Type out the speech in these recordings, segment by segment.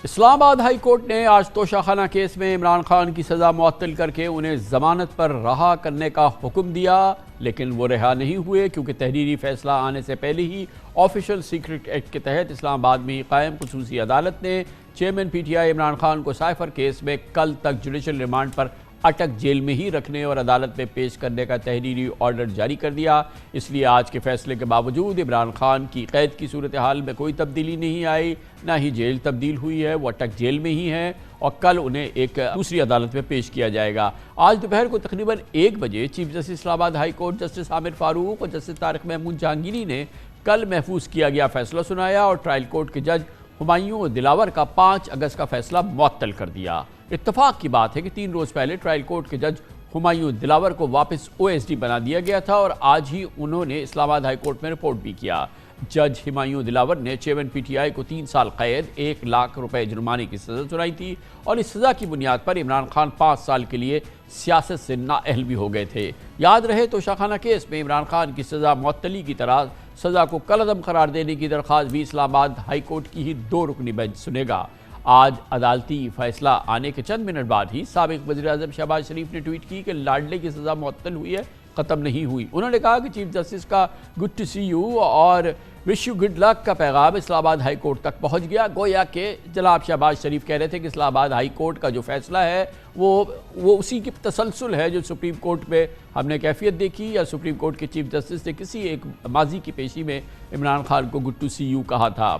اسلام آباد high court نے آج توشہ خانہ کیس میں عمران خان کی سزا معطل کر کے انہیں ضمانت پر رہا کرنے کا حکم دیا، لیکن وہ رہا نہیں ہوئے کیونکہ تحریری فیصلہ آنے سے پہلے ہی آفیشل سیکرٹ ایکٹ کے تحت اسلام آباد میں قائم خصوصی عدالت نے chairman P T I Imran Khan کو سائفر کیس میں کل تک جوڈیشل ریمانڈ پر اٹک جیل میں ہی رکھنے اور عدالت میں پیش کرنے کا تحریری آرڈر جاری کر دیا۔ اس لیے آج کے فیصلے کے باوجود عمران خان کی قید کی صورتحال میں کوئی تبدیلی نہیں آئی، نہ ہی جیل تبدیل ہوئی ہے، وہ اٹک جیل میں ہی ہیں اور کل انہیں ایک دوسری عدالت میں پیش کیا جائے گا۔ آج دوپہر کو تقریباً 1 بجے چیف جسٹس اسلام آباد ہائی کورٹ جسٹس عامر فاروق اور جسٹس طارق محمود جہانگیری نے کل محفوظ کیا گیا فیصلہ سنایا اور ٹرائل کورٹ کے جج ہمایوں دلاور کا 5 اگست کا فیصلہ معطل کر دیا۔ اتفاق کی بات ہے کہ 3 روز پہلے ٹرائل کورٹ کے جج ہمایوں دلاور کو واپس OSD بنا دیا گیا تھا اور آج ہی انہوں نے اسلام آباد ہائی کورٹ میں رپورٹ بھی کیا۔ جج ہمایوں دلاور نے چیئرمین پی ٹی آئی کو 3 سال قید، 1 لاکھ روپے جرمانے کی سزا سنائی تھی اور اس سزا کی بنیاد پر عمران خان 5 سال کے لیے سیاست سے نااہل بھی ہو گئے تھے۔ یاد رہے توشہ خانہ کیس میں عمران خان کی سزا معطلی کی طرح سزا کو کالعدم قرار دینے کی درخواست بھی اسلام آباد ہائی کورٹ کی ہی 2 رکنی بینچ سنے گا۔ آج عدالتی فیصلہ آنے کے چند منٹ بعد ہی سابق وزیر اعظم شہباز شریف نے ٹویٹ کی کہ لاڈلے کی سزا معطل ہوئی ہے، ختم نہیں ہوئی۔ انہوں نے کہا کہ چیف جسٹس کا گڈ ٹو سی یو اور وش یو گڈ لک کا پیغام اسلام آباد ہائی کورٹ تک پہنچ گیا، گویا کہ جناب شہباز شریف کہہ رہے تھے کہ اسلام آباد ہائی کورٹ کا جو فیصلہ ہے وہ اسی کی تسلسل ہے جو سپریم کورٹ میں ہم نے کیفیت دیکھی یا سپریم کورٹ کے چیف جسٹس نے کسی ایک ماضی کی پیشی میں عمران خان کو گڈ ٹو سی یو کہا تھا۔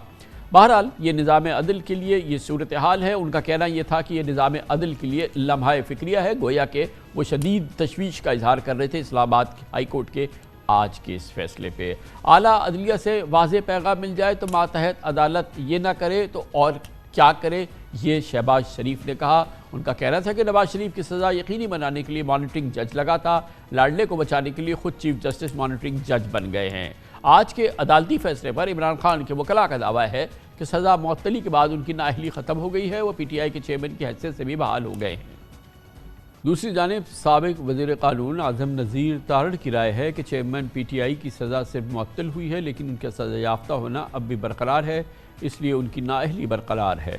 بہرحال یہ نظام عدل کے لیے یہ صورتحال ہے۔ ان کا کہنا یہ تھا کہ یہ نظام عدل کے لیے لمحہ فکریہ ہے، گویا کہ وہ شدید تشویش کا اظہار کر رہے تھے اسلام آباد ہائی کورٹ کے آج کے اس فیصلے پہ۔ اعلیٰ عدلیہ سے واضح پیغام مل جائے تو ماتحت عدالت یہ نہ کرے تو اور کیا کرے، یہ شہباز شریف نے کہا۔ ان کا کہنا تھا کہ نواز شریف کی سزا یقینی بنانے کے لیے مانیٹرنگ جج لگا تھا، لاڈلے کو بچانے کے لیے خود چیف جسٹس مانیٹرنگ جج بن گئے ہیں۔ آج کے عدالتی فیصلے پر عمران خان کے وکلاء کا دعویٰ ہے کہ سزا معطلی کے بعد ان کی نااہلی ختم ہو گئی ہے، وہ پی ٹی آئی کے چیئرمین کی حیثیت سے بھی بحال ہو گئے ہیں۔ دوسری جانب سابق وزیر قانون اعظم نذیر تارڑ کی رائے ہے کہ چیئرمین پی ٹی آئی کی سزا صرف معطل ہوئی ہے لیکن ان کا سزا یافتہ ہونا اب بھی برقرار ہے، اس لیے ان کی نااہلی برقرار ہے۔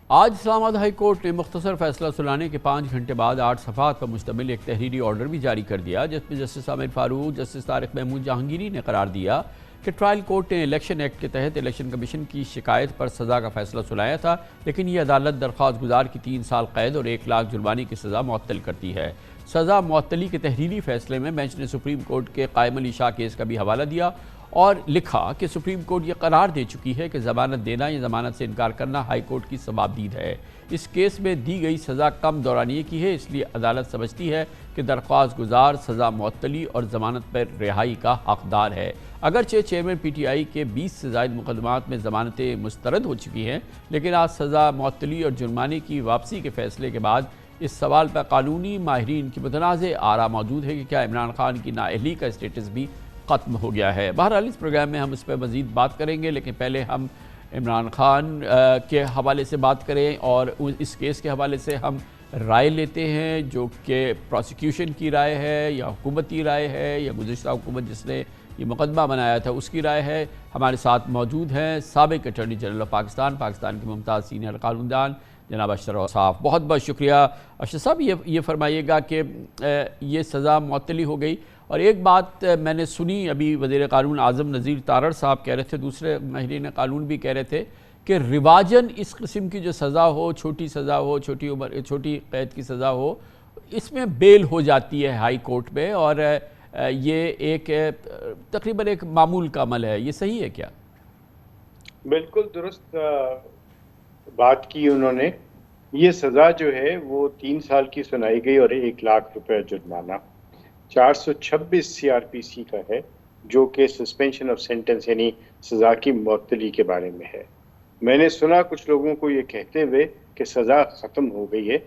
آج اسلام آباد ہائی کورٹ نے مختصر فیصلہ سنانے کے 5 گھنٹے بعد 8 صفحات پر مشتمل ایک تحریری آرڈر بھی جاری کر دیا، جس میں جسٹس عامر فاروق، جسٹس طارق محمود جہانگیری نے قرار دیا کہ ٹرائل کورٹ نے الیکشن ایکٹ کے تحت الیکشن کمیشن کی شکایت پر سزا کا فیصلہ سنایا تھا، لیکن یہ عدالت درخواست گزار کی 3 سال قید اور 1 لاکھ جرمانے کی سزا معطل کرتی ہے۔ سزا معطلی کے تحریری فیصلے میں بینچ نے سپریم کورٹ کے قائم علی شاہ کیس کا بھی حوالہ دیا اور لکھا کہ سپریم کورٹ یہ قرار دے چکی ہے کہ ضمانت دینا یا ضمانت سے انکار کرنا ہائی کورٹ کی ثوابدید ہے۔ اس کیس میں دی گئی سزا کم دورانیے کی ہے، اس لیے عدالت سمجھتی ہے کہ درخواست گزار سزا معطلی اور ضمانت پر رہائی کا حقدار ہے۔ اگرچہ چیئرمین پی ٹی آئی کے 20 سے زائد مقدمات میں ضمانتیں مسترد ہو چکی ہیں، لیکن آج سزا معطلی اور جرمانے کی واپسی کے فیصلے کے بعد اس سوال پر قانونی ماہرین کی متنازع آراء موجود ہے کہ کیا عمران خان کی نااہلی کا اسٹیٹس بھی ختم ہو گیا ہے۔ بہرحال اس پروگرام میں ہم اس پہ مزید بات کریں گے، لیکن پہلے ہم عمران خان کے حوالے سے بات کریں اور اس کیس کے حوالے سے ہم رائے لیتے ہیں جو کہ پروسیکیوشن کی رائے ہے یا حکومتی رائے ہے یا گزشتہ حکومت جس نے یہ مقدمہ بنایا تھا اس کی رائے ہے۔ ہمارے ساتھ موجود ہیں سابق اٹارنی جنرل آف پاکستان کے ممتاز سینئر قانون دان جناب اشرف اوصاف۔ بہت بہت شکریہ اشرف صاحب۔ یہ فرمائیے گا کہ یہ سزا معطلی ہو گئی اور ایک بات میں نے سنی ابھی وزیر قانون اعظم نذیر تارڑ صاحب کہہ رہے تھے، دوسرے ماہرین قانون بھی کہہ رہے تھے کہ رواجاً اس قسم کی جو سزا ہو، چھوٹی سزا ہو، چھوٹی قید کی سزا ہو، اس میں بیل ہو جاتی ہے ہائی کورٹ میں اور یہ ایک تقریباً ایک معمول کا عمل ہے۔ یہ صحیح ہے کیا؟ بالکل درست بات کی انہوں نے۔ یہ سزا جو ہے وہ 3 سال کی سنائی گئی اور 1 لاکھ روپے جرمانہ 426 CRPC کا ہے، جو کہ سسپینشن آف سینٹنس یعنی سزا کی معطلی کے بارے میں ہے۔ میں نے سنا کچھ لوگوں کو یہ کہتے ہوئے کہ سزا ختم ہو گئی ہے۔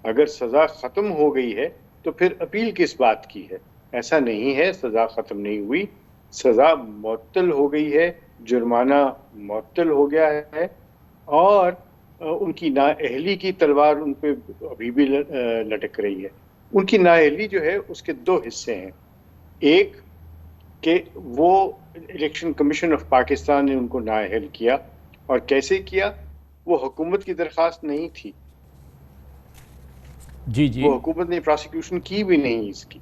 اگر سزا ختم ہو گئی ہے تو پھر اپیل کس بات کی ہے؟ ایسا نہیں ہے، سزا ختم نہیں ہوئی، سزا معطل ہو گئی ہے، جرمانہ معطل ہو گیا ہے اور ان کی نااہلی کی تلوار ان پہ ابھی بھی لٹک رہی ہے۔ ان کی نااہلی جو ہے اس کے 2 حصے ہیں۔ ایک کہ وہ الیکشن کمیشن آف پاکستان نے ان کو نااہل کیا، اور کیسے کیا؟ وہ حکومت کی درخواست نہیں تھی، جی جی، وہ حکومت نے پروسیکیوشن کی بھی نہیں اس کی،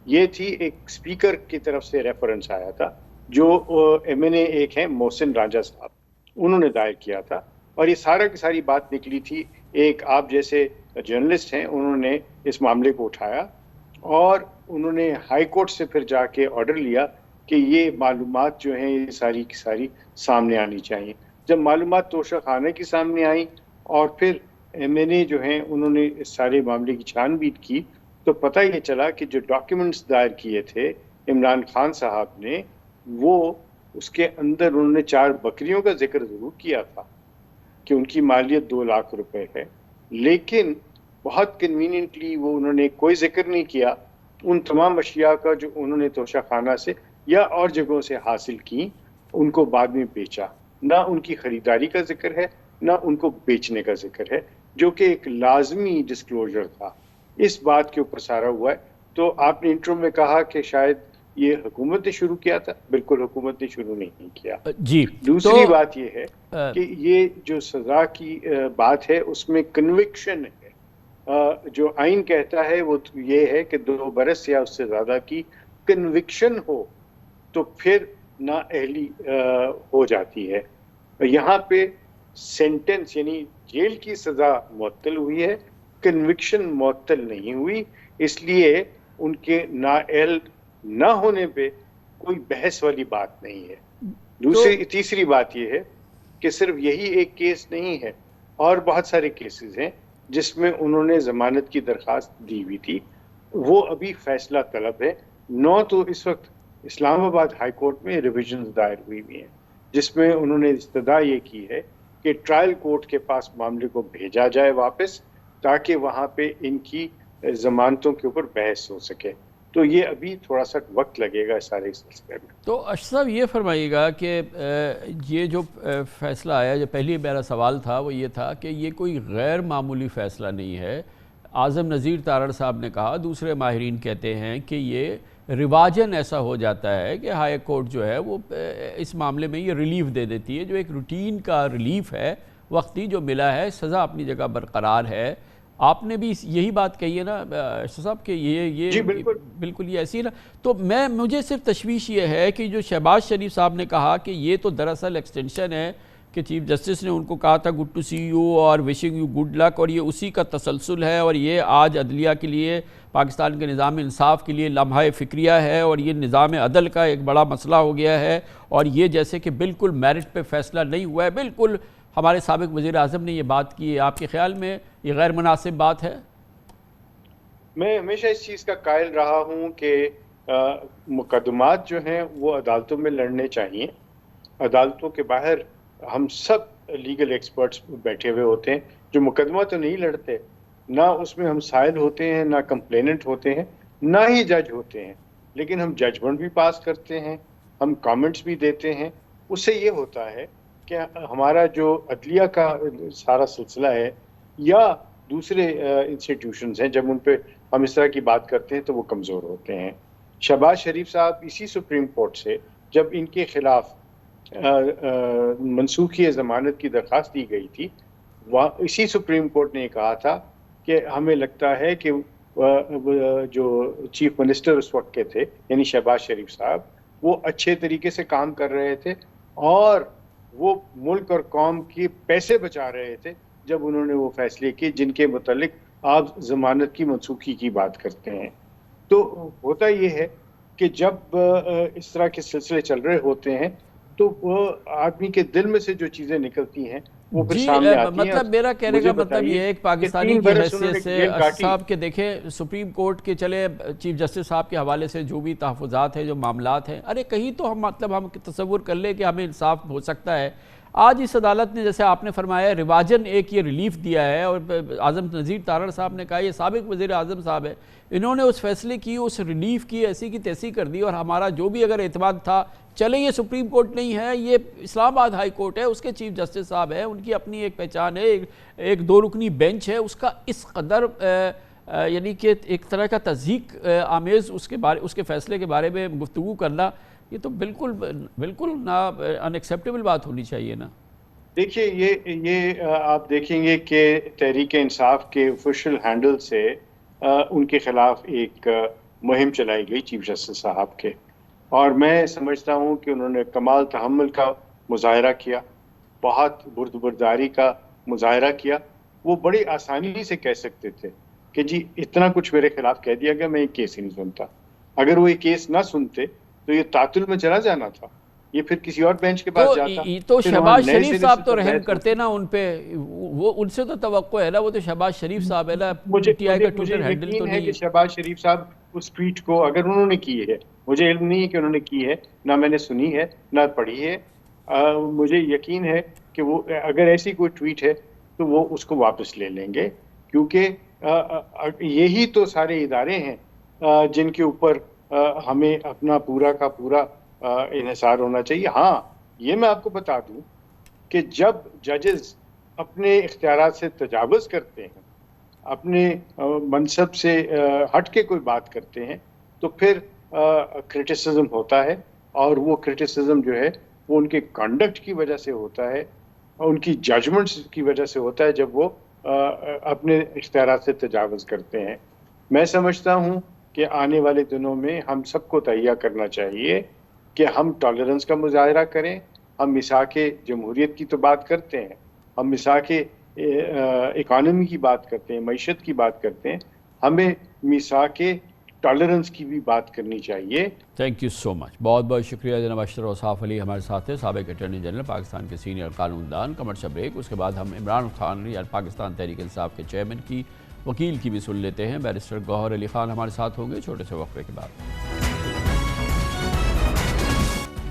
یہ تھی ایک اسپیکر کی طرف سے ریفرنس آیا تھا جو ایم این اے ایک ہیں محسن رانجھا صاحب، انہوں نے دائر کیا تھا، اور یہ سارا کی ساری بات نکلی تھی ایک آپ جیسے جرنلسٹ ہیں، انہوں نے اس معاملے کو اٹھایا اور انہوں نے ہائی کورٹ سے پھر جا کے آرڈر لیا کہ یہ معلومات جو ہیں یہ ساری کی ساری سامنے آنی چاہیے۔ جب معلومات توشہ خانے کی سامنے آئیں اور پھر ایم این اے جو ہیں انہوں نے اس سارے معاملے کی چھان بین کی تو پتہ یہ چلا کہ جو ڈاکیومنٹس دائر کیے تھے عمران خان صاحب نے، وہ اس کے اندر انہوں نے 4 بکریوں کا ذکر ضرور کیا تھا کہ ان کی مالیت 2 لاکھ روپے ہے، لیکن بہت کنوینئنٹلی وہ انہوں نے کوئی ذکر نہیں کیا ان تمام اشیاء کا جو انہوں نے توشہ خانہ سے یا اور جگہوں سے حاصل کی، ان کو بعد میں بیچا، نہ ان کی خریداری کا ذکر ہے نہ ان کو بیچنے کا ذکر ہے، جو کہ ایک لازمی ڈسکلوجر تھا۔ اس بات کے اوپر سارا ہوا ہے۔ تو آپ نے انٹرو میں کہا کہ شاید یہ حکومت نے شروع کیا تھا، بالکل حکومت نے شروع نہیں کیا۔ جی، دوسری بات یہ ہے کہ یہ جو سزا کی بات ہے اس میں کنوکشن ہے، جو آئین کہتا ہے وہ یہ ہے کہ 2 برس یا اس سے زیادہ کی کنوکشن ہو تو پھر نااہلی ہو جاتی ہے۔ یہاں پہ سینٹنس یعنی جیل کی سزا معطل ہوئی ہے، کنوکشن معطل نہیں ہوئی، اس لیے ان کے نااہل نہ ہونے پہ کوئی بحث والی بات نہیں ہے۔ تیسری بات یہ ہے کہ صرف یہی ایک کیس نہیں ہے، اور بہت سارے کیسز ہیں جس میں انہوں نے ضمانت کی درخواست دی ہوئی تھی، وہ ابھی فیصلہ طلب ہے۔ 9 تو اس وقت اسلام آباد ہائی کورٹ میں ریویژنز دائر ہوئی ہوئی ہیں جس میں انہوں نے استدعا یہ کی ہے کہ ٹرائل کورٹ کے پاس معاملے کو بھیجا جائے واپس، تاکہ وہاں پہ ان کی ضمانتوں کے اوپر بحث ہو سکے۔ تو یہ ابھی تھوڑا سا وقت لگے گا سارے سلسلے میں۔ تو اشرف صاحب یہ فرمائیے گا کہ یہ جو فیصلہ آیا، جو پہلی میرا سوال تھا وہ یہ تھا کہ یہ کوئی غیر معمولی فیصلہ نہیں ہے۔ اعظم نذیر تارڑ صاحب نے کہا، دوسرے ماہرین کہتے ہیں کہ یہ رواجن ایسا ہو جاتا ہے کہ ہائی کورٹ جو ہے وہ اس معاملے میں یہ ریلیف دے دیتی ہے، جو ایک روٹین کا ریلیف ہے وقتی جو ملا ہے، سزا اپنی جگہ برقرار ہے۔ آپ نے بھی یہی بات کہی ہے نا اشرف صاحب کہ یہ جی بالکل یہ ایسی نا۔ تو مجھے صرف تشویش یہ ہے کہ جو شہباز شریف صاحب نے کہا کہ یہ تو دراصل ایکسٹینشن ہے کہ چیف جسٹس نے ان کو کہا تھا گڈ ٹو سی یو اور وشنگ یو گڈ لک، اور یہ اسی کا تسلسل ہے، اور یہ آج عدلیہ کے لیے، پاکستان کے نظام انصاف کے لیے لمحہ فکریہ ہے، اور یہ نظام عدل کا ایک بڑا مسئلہ ہو گیا ہے، اور یہ جیسے کہ بالکل میرٹ پہ فیصلہ نہیں ہوا ہے۔ بالکل ہمارے سابق وزیر اعظم نے یہ بات کی ہے، آپ کے خیال میں یہ غیر مناسب بات ہے؟ میں ہمیشہ اس چیز کا قائل رہا ہوں کہ مقدمات جو ہیں وہ عدالتوں میں لڑنے چاہیے۔ عدالتوں کے باہر ہم سب لیگل ایکسپرٹس بیٹھے ہوئے ہوتے ہیں جو مقدمہ تو نہیں لڑتے، نہ اس میں ہم سائل ہوتے ہیں، نہ کمپلیننٹ ہوتے ہیں، نہ ہی جج ہوتے ہیں، لیکن ہم ججمنٹ بھی پاس کرتے ہیں، ہم کامنٹس بھی دیتے ہیں۔ اس سے یہ ہوتا ہے کہ ہمارا جو عدلیہ کا سارا سلسلہ ہے یا دوسرے انسٹیٹیوشنز ہیں، جب ان پہ ہم اس طرح کی بات کرتے ہیں تو وہ کمزور ہوتے ہیں۔ شہباز شریف صاحب اسی سپریم کورٹ سے جب ان کے خلاف منسوخی ضمانت کی درخواست دی گئی تھی، اسی سپریم کورٹ نے کہا تھا کہ ہمیں لگتا ہے کہ جو چیف منسٹر اس وقت کے تھے یعنی شہباز شریف صاحب، وہ اچھے طریقے سے کام کر رہے تھے اور وہ ملک اور قوم کے پیسے بچا رہے تھے جب انہوں نے وہ فیصلے کیے جن کے متعلق آپ ضمانت کی منسوخی کی بات کرتے ہیں۔ تو ہوتا یہ ہے کہ جب اس طرح کے سلسلے چل رہے ہوتے ہیں تو وہ آدمی کے دل میں سے جو چیزیں نکلتی ہیں وہ پھر سامنے آتی ہیں۔ مطلب میرا کہنے کا مطلب یہ ہے ایک پاکستانی کی حیثیت سے صاحب کہ دیکھیں سپریم کورٹ کے چلے چیف جسٹس صاحب کے حوالے سے جو بھی تحفظات ہیں، جو معاملات ہیں، ارے کہیں تو ہم تصور کر لیں کہ ہمیں انصاف ہو سکتا ہے۔ آج اس عدالت نے جیسے آپ نے فرمایا رواجن ایک یہ ریلیف دیا ہے، اور اعظم نذیر تارڑ صاحب نے کہا یہ سابق وزیر اعظم صاحب ہے، انہوں نے اس فیصلے کی، اس ریلیف کی ایسی کی تیسی کر دی، اور ہمارا جو بھی اگر اعتماد تھا چلے یہ سپریم کورٹ نہیں ہے، یہ اسلام آباد ہائی کورٹ ہے، اس کے چیف جسٹس صاحب ہیں، ان کی اپنی ایک پہچان ہے، ایک 2 رکنی بینچ ہے، اس کا اس قدر یعنی کہ ایک طرح کا تضحیق آمیز اس کے فیصلے کے بارے میں گفتگو کرنا، یہ تو بالکل نا ان ایکسیپٹیبل بات ہونی چاہیے نا۔ دیکھیے یہ آپ دیکھیں گے کہ تحریک انصاف کے آفیشیل ہینڈل سے ان کے خلاف ایک مہم چلائی گئی چیف جسٹس صاحب کے، اور میں سمجھتا ہوں کہ انہوں نے کمال تحمل کا مظاہرہ کیا، بہت بردبرداری کا مظاہرہ کیا۔ وہ بڑی آسانی سے کہہ سکتے تھے کہ جی اتنا کچھ میرے خلاف کہہ دیا گیا، میں یہ کیس ہی نہیں سنتا۔ اگر وہ یہ کیس نہ سنتے تو یہ تعطل میں چلا جانا تھا، یہ پھر کسی اور بینچ کے پاس جاتا۔ تو پھر وہاں شہباز نئے شریف سرے صاحب سے تو رحم بحث کرتے نا ان پہ، وہ ان سے تو توقع ہے نا، وہ تو شہباز شریف صاحب ہے نا، مجھے پی ٹی آئی کا مجھے ٹویٹر ہینڈل تو یقین ہے نہیں کہ ہے۔ شہباز شریف صاحب اس ٹویٹ کو اگر انہوں نے کی ہے، مجھے علم نہیں ہے کہ انہوں نے کی ہے، نہ میں نے سنی ہے نہ پڑھی ہے، مجھے یقین ہے کہ وہ اگر ایسی کوئی ٹویٹ ہے تو وہ اس کو واپس لے لیں گے، کیونکہ یہی تو سارے ادارے ہیں جن کے اوپر ہمیں اپنا پورا کا پورا انحصار ہونا چاہیے۔ ہاں یہ میں آپ کو بتا دوں کہ جب ججز اپنے اختیارات سے تجاوز کرتے ہیں، اپنے منصب سے ہٹ کے کوئی بات کرتے ہیں، تو پھر کرٹیسزم ہوتا ہے، اور وہ کرٹیسزم جو ہے وہ ان کے کنڈکٹ کی وجہ سے ہوتا ہے، ان کی ججمنٹس کی وجہ سے ہوتا ہے جب وہ اپنے اختیارات سے تجاوز کرتے ہیں۔ میں سمجھتا ہوں کہ آنے والے دنوں میں ہم سب کو تہیہ کرنا چاہیے کہ ہم ٹالرنس کا مظاہرہ کریں۔ ہم مساق جمہوریت کی تو بات کرتے ہیں، ہم مساق اکانومی کی بات کرتے ہیں، معیشت کی بات کرتے ہیں، ہمیں مساق ٹالرنس کی بھی بات کرنی چاہیے۔ تھینک یو سو مچ، بہت بہت شکریہ جناب اشرف اوصاف علی ہمارے ساتھ ہیں، سابق اٹارنی جنرل پاکستان کے سینئر قانون دان۔ کمرشل بریک، اس کے بعد ہم عمران خان یا پاکستان تحریک انصاف کے چیئرمین کی وکیل کی بھی سن لیتے ہیں، بیرسٹر گوہر علی خان ہمارے ساتھ ہوں گے چھوٹے سے وقفے کے بعد۔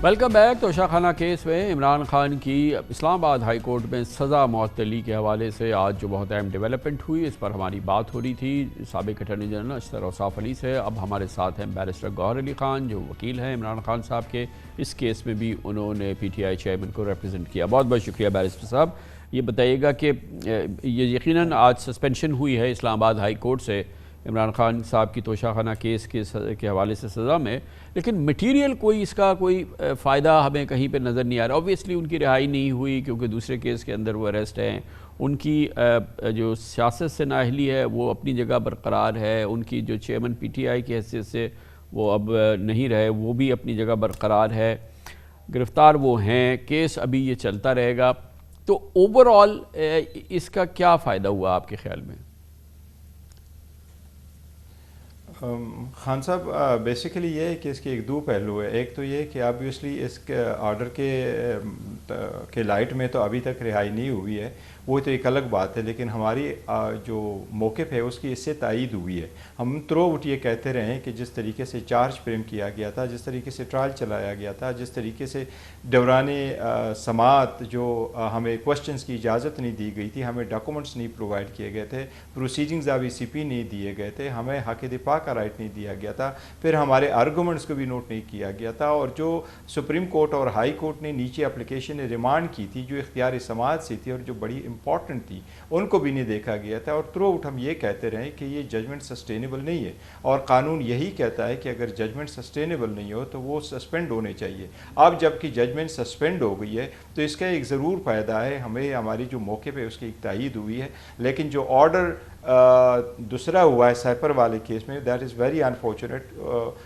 Welcome back. توشہ خانہ کیس میں عمران خان کی اسلام آباد ہائی کورٹ میں سزا معطلی کے حوالے سے آج جو بہت اہم ڈیولپمنٹ ہوئی، اس پر ہماری بات ہو رہی تھی سابق اٹارنی جنرل اشرف اوصاف علی سے۔ اب ہمارے ساتھ ہیں بیرسٹر گوہر علی خان جو وکیل ہیں عمران خان صاحب کے، اس کیس میں بھی انہوں نے پی ٹی آئی چیئرمین کو ریپرزینٹ کیا۔ بہت بہت شکریہ بیرسٹر صاحب۔ یہ بتائیے گا کہ یہ یقیناً آج سسپینشن ہوئی ہے اسلام آباد ہائی کورٹ سے عمران خان صاحب کی توشہ خانہ کیس کے حوالے سے سزا میں، لیکن میٹیریل کوئی اس کا کوئی فائدہ ہمیں کہیں پہ نظر نہیں آ رہا۔ اوبویسلی ان کی رہائی نہیں ہوئی کیونکہ دوسرے کیس کے اندر وہ اریسٹ ہیں، ان کی جو سیاست سے نااہلی ہے وہ اپنی جگہ برقرار ہے، ان کی جو چیئرمین پی ٹی آئی کی حیثیت سے وہ اب نہیں رہے وہ بھی اپنی جگہ برقرار ہے، گرفتار وہ ہیں، کیس ابھی یہ چلتا رہے گا۔ تو اوورآل اس کا کیا فائدہ ہوا آپ کے خیال میں؟ خان صاحب بیسیکلی یہ ہے کہ اس کے ایک دو پہلو ہے۔ ایک تو یہ کہ آبویسلی اس کے آرڈر کے لائٹ میں تو ابھی تک رہائی نہیں ہوئی ہے، وہ تو ایک الگ بات ہے، لیکن ہماری جو موقف ہے اس کی اس سے تائید ہوئی ہے۔ ہم تھرو آؤٹ یہ کہتے رہے ہیں کہ جس طریقے سے چارج فریم کیا گیا تھا، جس طریقے سے ٹرائل چلایا گیا تھا، جس طریقے سے دوران سماعت جو ہمیں کوشچنز کی اجازت نہیں دی گئی تھی، ہمیں ڈاکومنٹس نہیں پرووائڈ کیے گئے تھے، پروسیڈنگز ابھی سی پی نہیں دیے گئے تھے، ہمیں حق دفاع کا رائٹ نہیں دیا گیا تھا، پھر ہمارے آرگومنٹس کو بھی نوٹ نہیں کیا گیا تھا، اور جو سپریم کورٹ اور ہائی کورٹ نے نیچے اپلیکیشن ریمانڈ کی تھی جو اختیار سماعت سے تھی اور جو بڑی امپورٹنٹ تھی، ان کو بھی نہیں دیکھا گیا تھا۔ اور تھرو آؤٹ ہم یہ کہتے رہے کہ یہ ججمنٹ سسٹینیبل نہیں ہے، اور قانون یہی کہتا ہے کہ اگر ججمنٹ سسٹینیبل نہیں ہو تو وہ سسپینڈ ہونے چاہیے۔ اب جب کہ ججمنٹ سسپینڈ ہو گئی ہے تو اس کا ایک ضرور فائدہ ہے، ہمیں ہماری جو موقف ہے اس کی ایک تائید ہوئی ہے، لیکن جو آرڈر دوسرا ہوا ہے سائپر والے کیس میں، that is very unfortunate.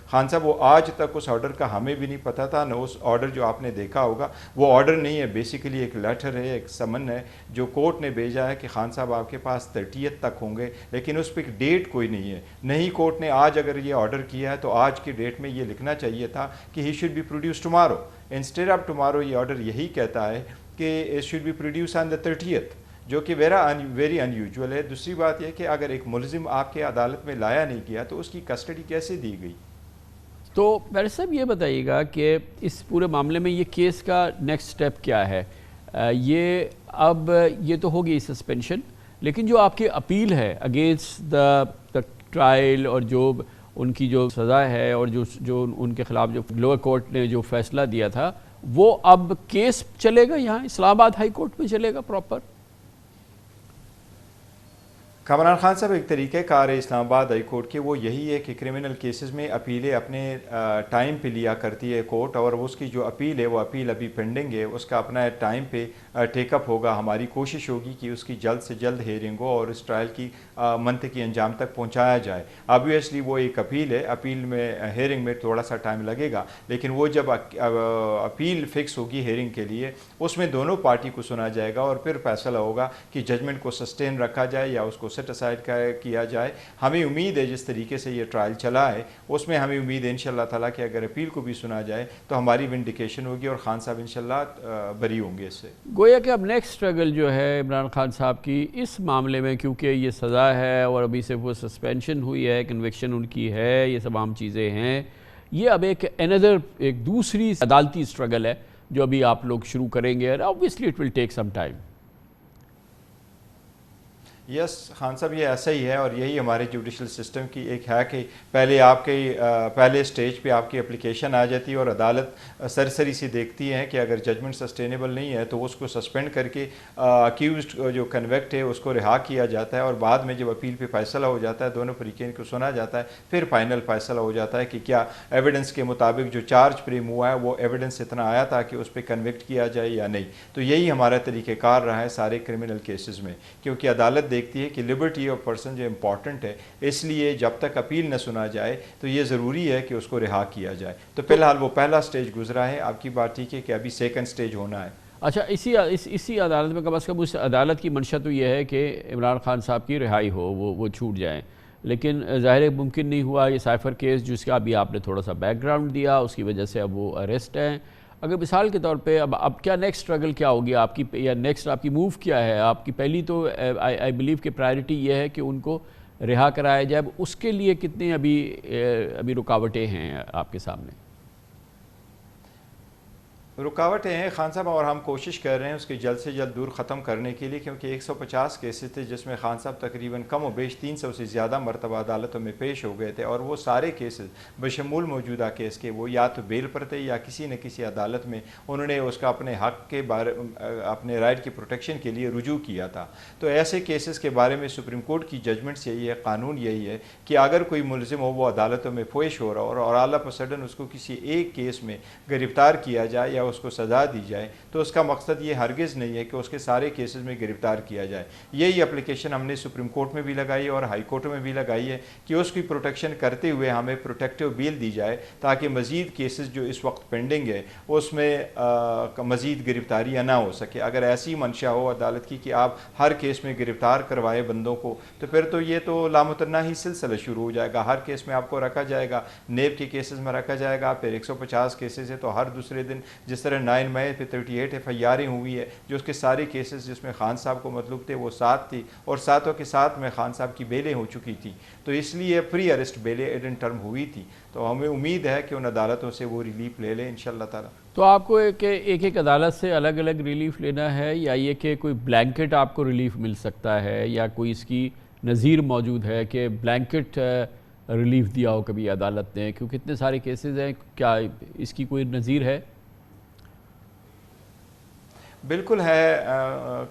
Khan صاحب وہ آج تک اس آرڈر کا ہمیں بھی نہیں پتہ تھا، نہ اس آرڈر جو آپ نے دیکھا ہوگا وہ آرڈر نہیں ہے، بیسیکلی ایک لیٹر ہے، ایک سمن ہے جو کورٹ نے بھیجا ہے کہ خان صاحب آپ کے پاس 30 تک ہوں گے، لیکن اس پہ ڈیٹ کوئی نہیں ہے۔ نہیں کورٹ نے آج اگر یہ آرڈر کیا ہے تو آج کی ڈیٹ میں یہ لکھنا چاہیے تھا کہ ہی should be produce tomorrow, instead of tomorrow یہ آرڈر یہی کہتا ہے کہ it should be produce on the 30th، جو کہ ویری ان یوزول ہے۔ دوسری بات یہ کہ اگر ایک ملزم آپ کے عدالت میں لایا نہیں گیا تو اس کی کسٹڈی کیسے دی گئی؟ تو بیرسٹر صاحب یہ بتائیے گا کہ اس پورے معاملے میں یہ کیس کا نیکسٹ سٹیپ کیا ہے؟ یہ اب یہ تو ہوگی سسپینشن، لیکن جو آپ کی اپیل ہے اگینسٹ دا ٹرائل اور جو ان کی جو سزا ہے اور جو ان کے خلاف جو لوور کورٹ نے جو فیصلہ دیا تھا، وہ اب کیس چلے گا یہاں اسلام آباد ہائی کورٹ میں چلے گا پراپر؟ کامران خان صاحب ایک طریقہ کار ہے اسلام آباد ہائی کورٹ کے، وہ یہی ہے کہ کرمنل کیسز میں اپیلیں اپنے ٹائم پہ لیا کرتی ہے کورٹ، اور اس کی جو اپیل ہے وہ اپیل ابھی پینڈنگ ہے، اس کا اپنا ٹائم پہ ٹیک اپ ہوگا۔ ہماری کوشش ہوگی کہ اس کی جلد سے جلد ہیئرنگ ہو اور اس ٹرائل کی منطقی انجام تک پہنچایا جائے۔ آبویسلی وہ ایک اپیل ہے، اپیل میں ہیئرنگ میں تھوڑا سا ٹائم لگے گا، لیکن وہ جب اپیل فکس ہوگی ہیئرنگ کے لیے، اس میں دونوں پارٹی کو سنا جائے گا اور پھر فیصلہ ہوگا کہ ججمنٹ کو سسٹین رکھا جائے یا اس کو سیٹ اسائڈ کیا جائے۔ ہمیں امید ہے جس طریقے سے یہ ٹرائل چلا ہے اس میں ہمیں امید ہے انشاءاللہ تعالیٰ کہ اگر اپیل کو بھی سنا جائے تو ہماری ونڈیکیشن ہوگی اور خان صاحب انشاءاللہ بری ہوں گے اس سے۔ گویا کہ اب نیکسٹ اسٹرگل جو ہے عمران خان صاحب کی اس معاملے میں، کیونکہ یہ سزا ہے اور ابھی صرف وہ سسپینشن ہوئی ہے، کنوکشن ان کی ہے، یہ تمام چیزیں ہیں، یہ اب ایک دوسری عدالتی اسٹرگل ہے جو ابھی آپ لوگ شروع کریں گے، اور obviously it will take some time۔ یس خان صاحب یہ ایسا ہی ہے، اور یہی ہمارے جوڈیشل سسٹم کی ایک ہے کہ پہلے سٹیج پہ آپ کی اپلیکیشن آ جاتی ہے اور عدالت سرسری سے دیکھتی ہے کہ اگر ججمنٹ سسٹینیبل نہیں ہے تو اس کو سسپینڈ کر کے اکیوزڈ جو کنویکٹ ہے اس کو رہا کیا جاتا ہے، اور بعد میں جب اپیل پہ فیصلہ ہو جاتا ہے دونوں فریقین کو سنا جاتا ہے، پھر فائنل فیصلہ ہو جاتا ہے کہ کیا ایویڈنس کے مطابق جو چارج فریم ہوا ہے وہ ایویڈنس اتنا آیا تھا کہ اس پہ کنوکٹ کیا جائے یا نہیں۔ تو یہی ہمارا طریقہ کار رہا ہے سارے کرمنل کیسز میں، کیونکہ عدالت دیکھتی ہے کہ لبرٹی آف پرسن جو امپورٹنٹ ہے، اس لیے جب تک اپیل نہ سنا جائے تو یہ ضروری ہے کہ اس کو رہا کیا جائے۔ تو فی الحال وہ پہلا سٹیج گزرا ہے، آپ کی بات ٹھیک ہے کہ ابھی سیکنڈ سٹیج ہونا ہے۔ اچھا، اسی عدالت میں کم از کم اس عدالت کی منشا تو یہ ہے کہ عمران خان صاحب کی رہائی ہو، وہ چھوٹ جائیں، لیکن ظاہر ممکن نہیں ہوا۔ یہ سائفر کیس جس کا ابھی آپ نے تھوڑا سا بیک گراؤنڈ دیا، اس کی وجہ سے اب وہ اریسٹ ہیں۔ اگر مثال کے طور پہ اب کیا نیکسٹ اسٹرگل کیا ہوگی آپ کی، یا نیکسٹ آپ کی موو کیا ہے؟ آپ کی پہلی تو آئی بلیو کہ پرائرٹی یہ ہے کہ ان کو رہا کرایا جائے، اب اس کے لیے کتنے ابھی رکاوٹیں ہیں آپ کے سامنے؟ رکاوٹیں ہیں خان صاحب، اور ہم کوشش کر رہے ہیں اس کے جلد سے جلد دور ختم کرنے کے لیے، کیونکہ 150 کیسز تھے جس میں خان صاحب تقریباً کم و بیش 300 سے زیادہ مرتبہ عدالتوں میں پیش ہو گئے تھے، اور وہ سارے کیسز بشمول موجودہ کیس کے وہ یا تو بیل پر تھے یا کسی نہ کسی عدالت میں انہوں نے اس کا اپنے حق کے بارے اپنے رائٹ کی پروٹیکشن کے لیے رجوع کیا تھا۔ تو ایسے کیسز کے بارے میں سپریم کورٹ کی ججمنٹس یہی ہے، قانون یہی ہے کہ اگر کوئی ملزم ہو وہ عدالتوں میں پیش ہو رہا ہو اور اعلیٰ پسڈن اس کو کسی ایک کیس میں گرفتار کیا جائے یا اس کو سزا دی جائے، تو اس کا مقصد یہ ہرگز نہیں ہے کہ اس کے سارے کیسز میں گرفتار کیا جائے۔ یہی اپلیکیشن ہم نے سپریم کورٹ میں بھی لگائی ہے اور ہائی کورٹ میں بھی لگائی ہے کہ اس کی پروٹیکشن کرتے ہوئے ہمیں پروٹیکٹیو بیل دی جائے، تاکہ مزید کیسز جو اس وقت پینڈنگ ہے اس میں مزید گرفتاریاں نہ ہو سکے۔ اگر ایسی منشا ہو عدالت کی کہ آپ ہر کیس میں گرفتار کروائے بندوں کو، تو پھر تو یہ تو لامتناہی سلسلہ شروع ہو جائے گا، ہر کیس میں آپ کو رکھا جائے گا، نیب کے کیسز میں رکھا جائے گا، پھر 150 کیسز ہے تو ہر دوسرے دن جس طرح 9 مئی پہ 38 FIR ہوئی ہے، جو اس کے سارے کیسز جس میں خان صاحب کو مطلوب تھے وہ 7 تھی، اور 7 کے ساتھ میں خان صاحب کی بیلیں ہو چکی تھی، تو اس لیے پری اریسٹ بیلیں ایڈن ٹرم ہوئی تھی۔ تو ہمیں امید ہے کہ ان عدالتوں سے وہ ریلیف لے لیں انشاءاللہ تعالیٰ۔ تو آپ کو ایک عدالت سے الگ الگ ریلیف لینا ہے، یا یہ کہ کوئی بلینکٹ آپ کو ریلیف مل سکتا ہے، یا کوئی اس کی نظیر موجود ہے کہ بلینکٹ ریلیف دیا ہو کبھی عدالت نے؟ کیونکہ اتنے سارے کیسز ہیں، کیا اس کی کوئی نظیر ہے؟ بالکل ہے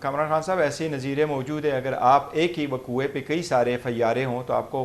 کامران خان صاحب، ایسی نظیریں موجود ہے۔ اگر آپ ایک ہی وقوعے پہ کئی سارے FIR ہوں تو آپ کو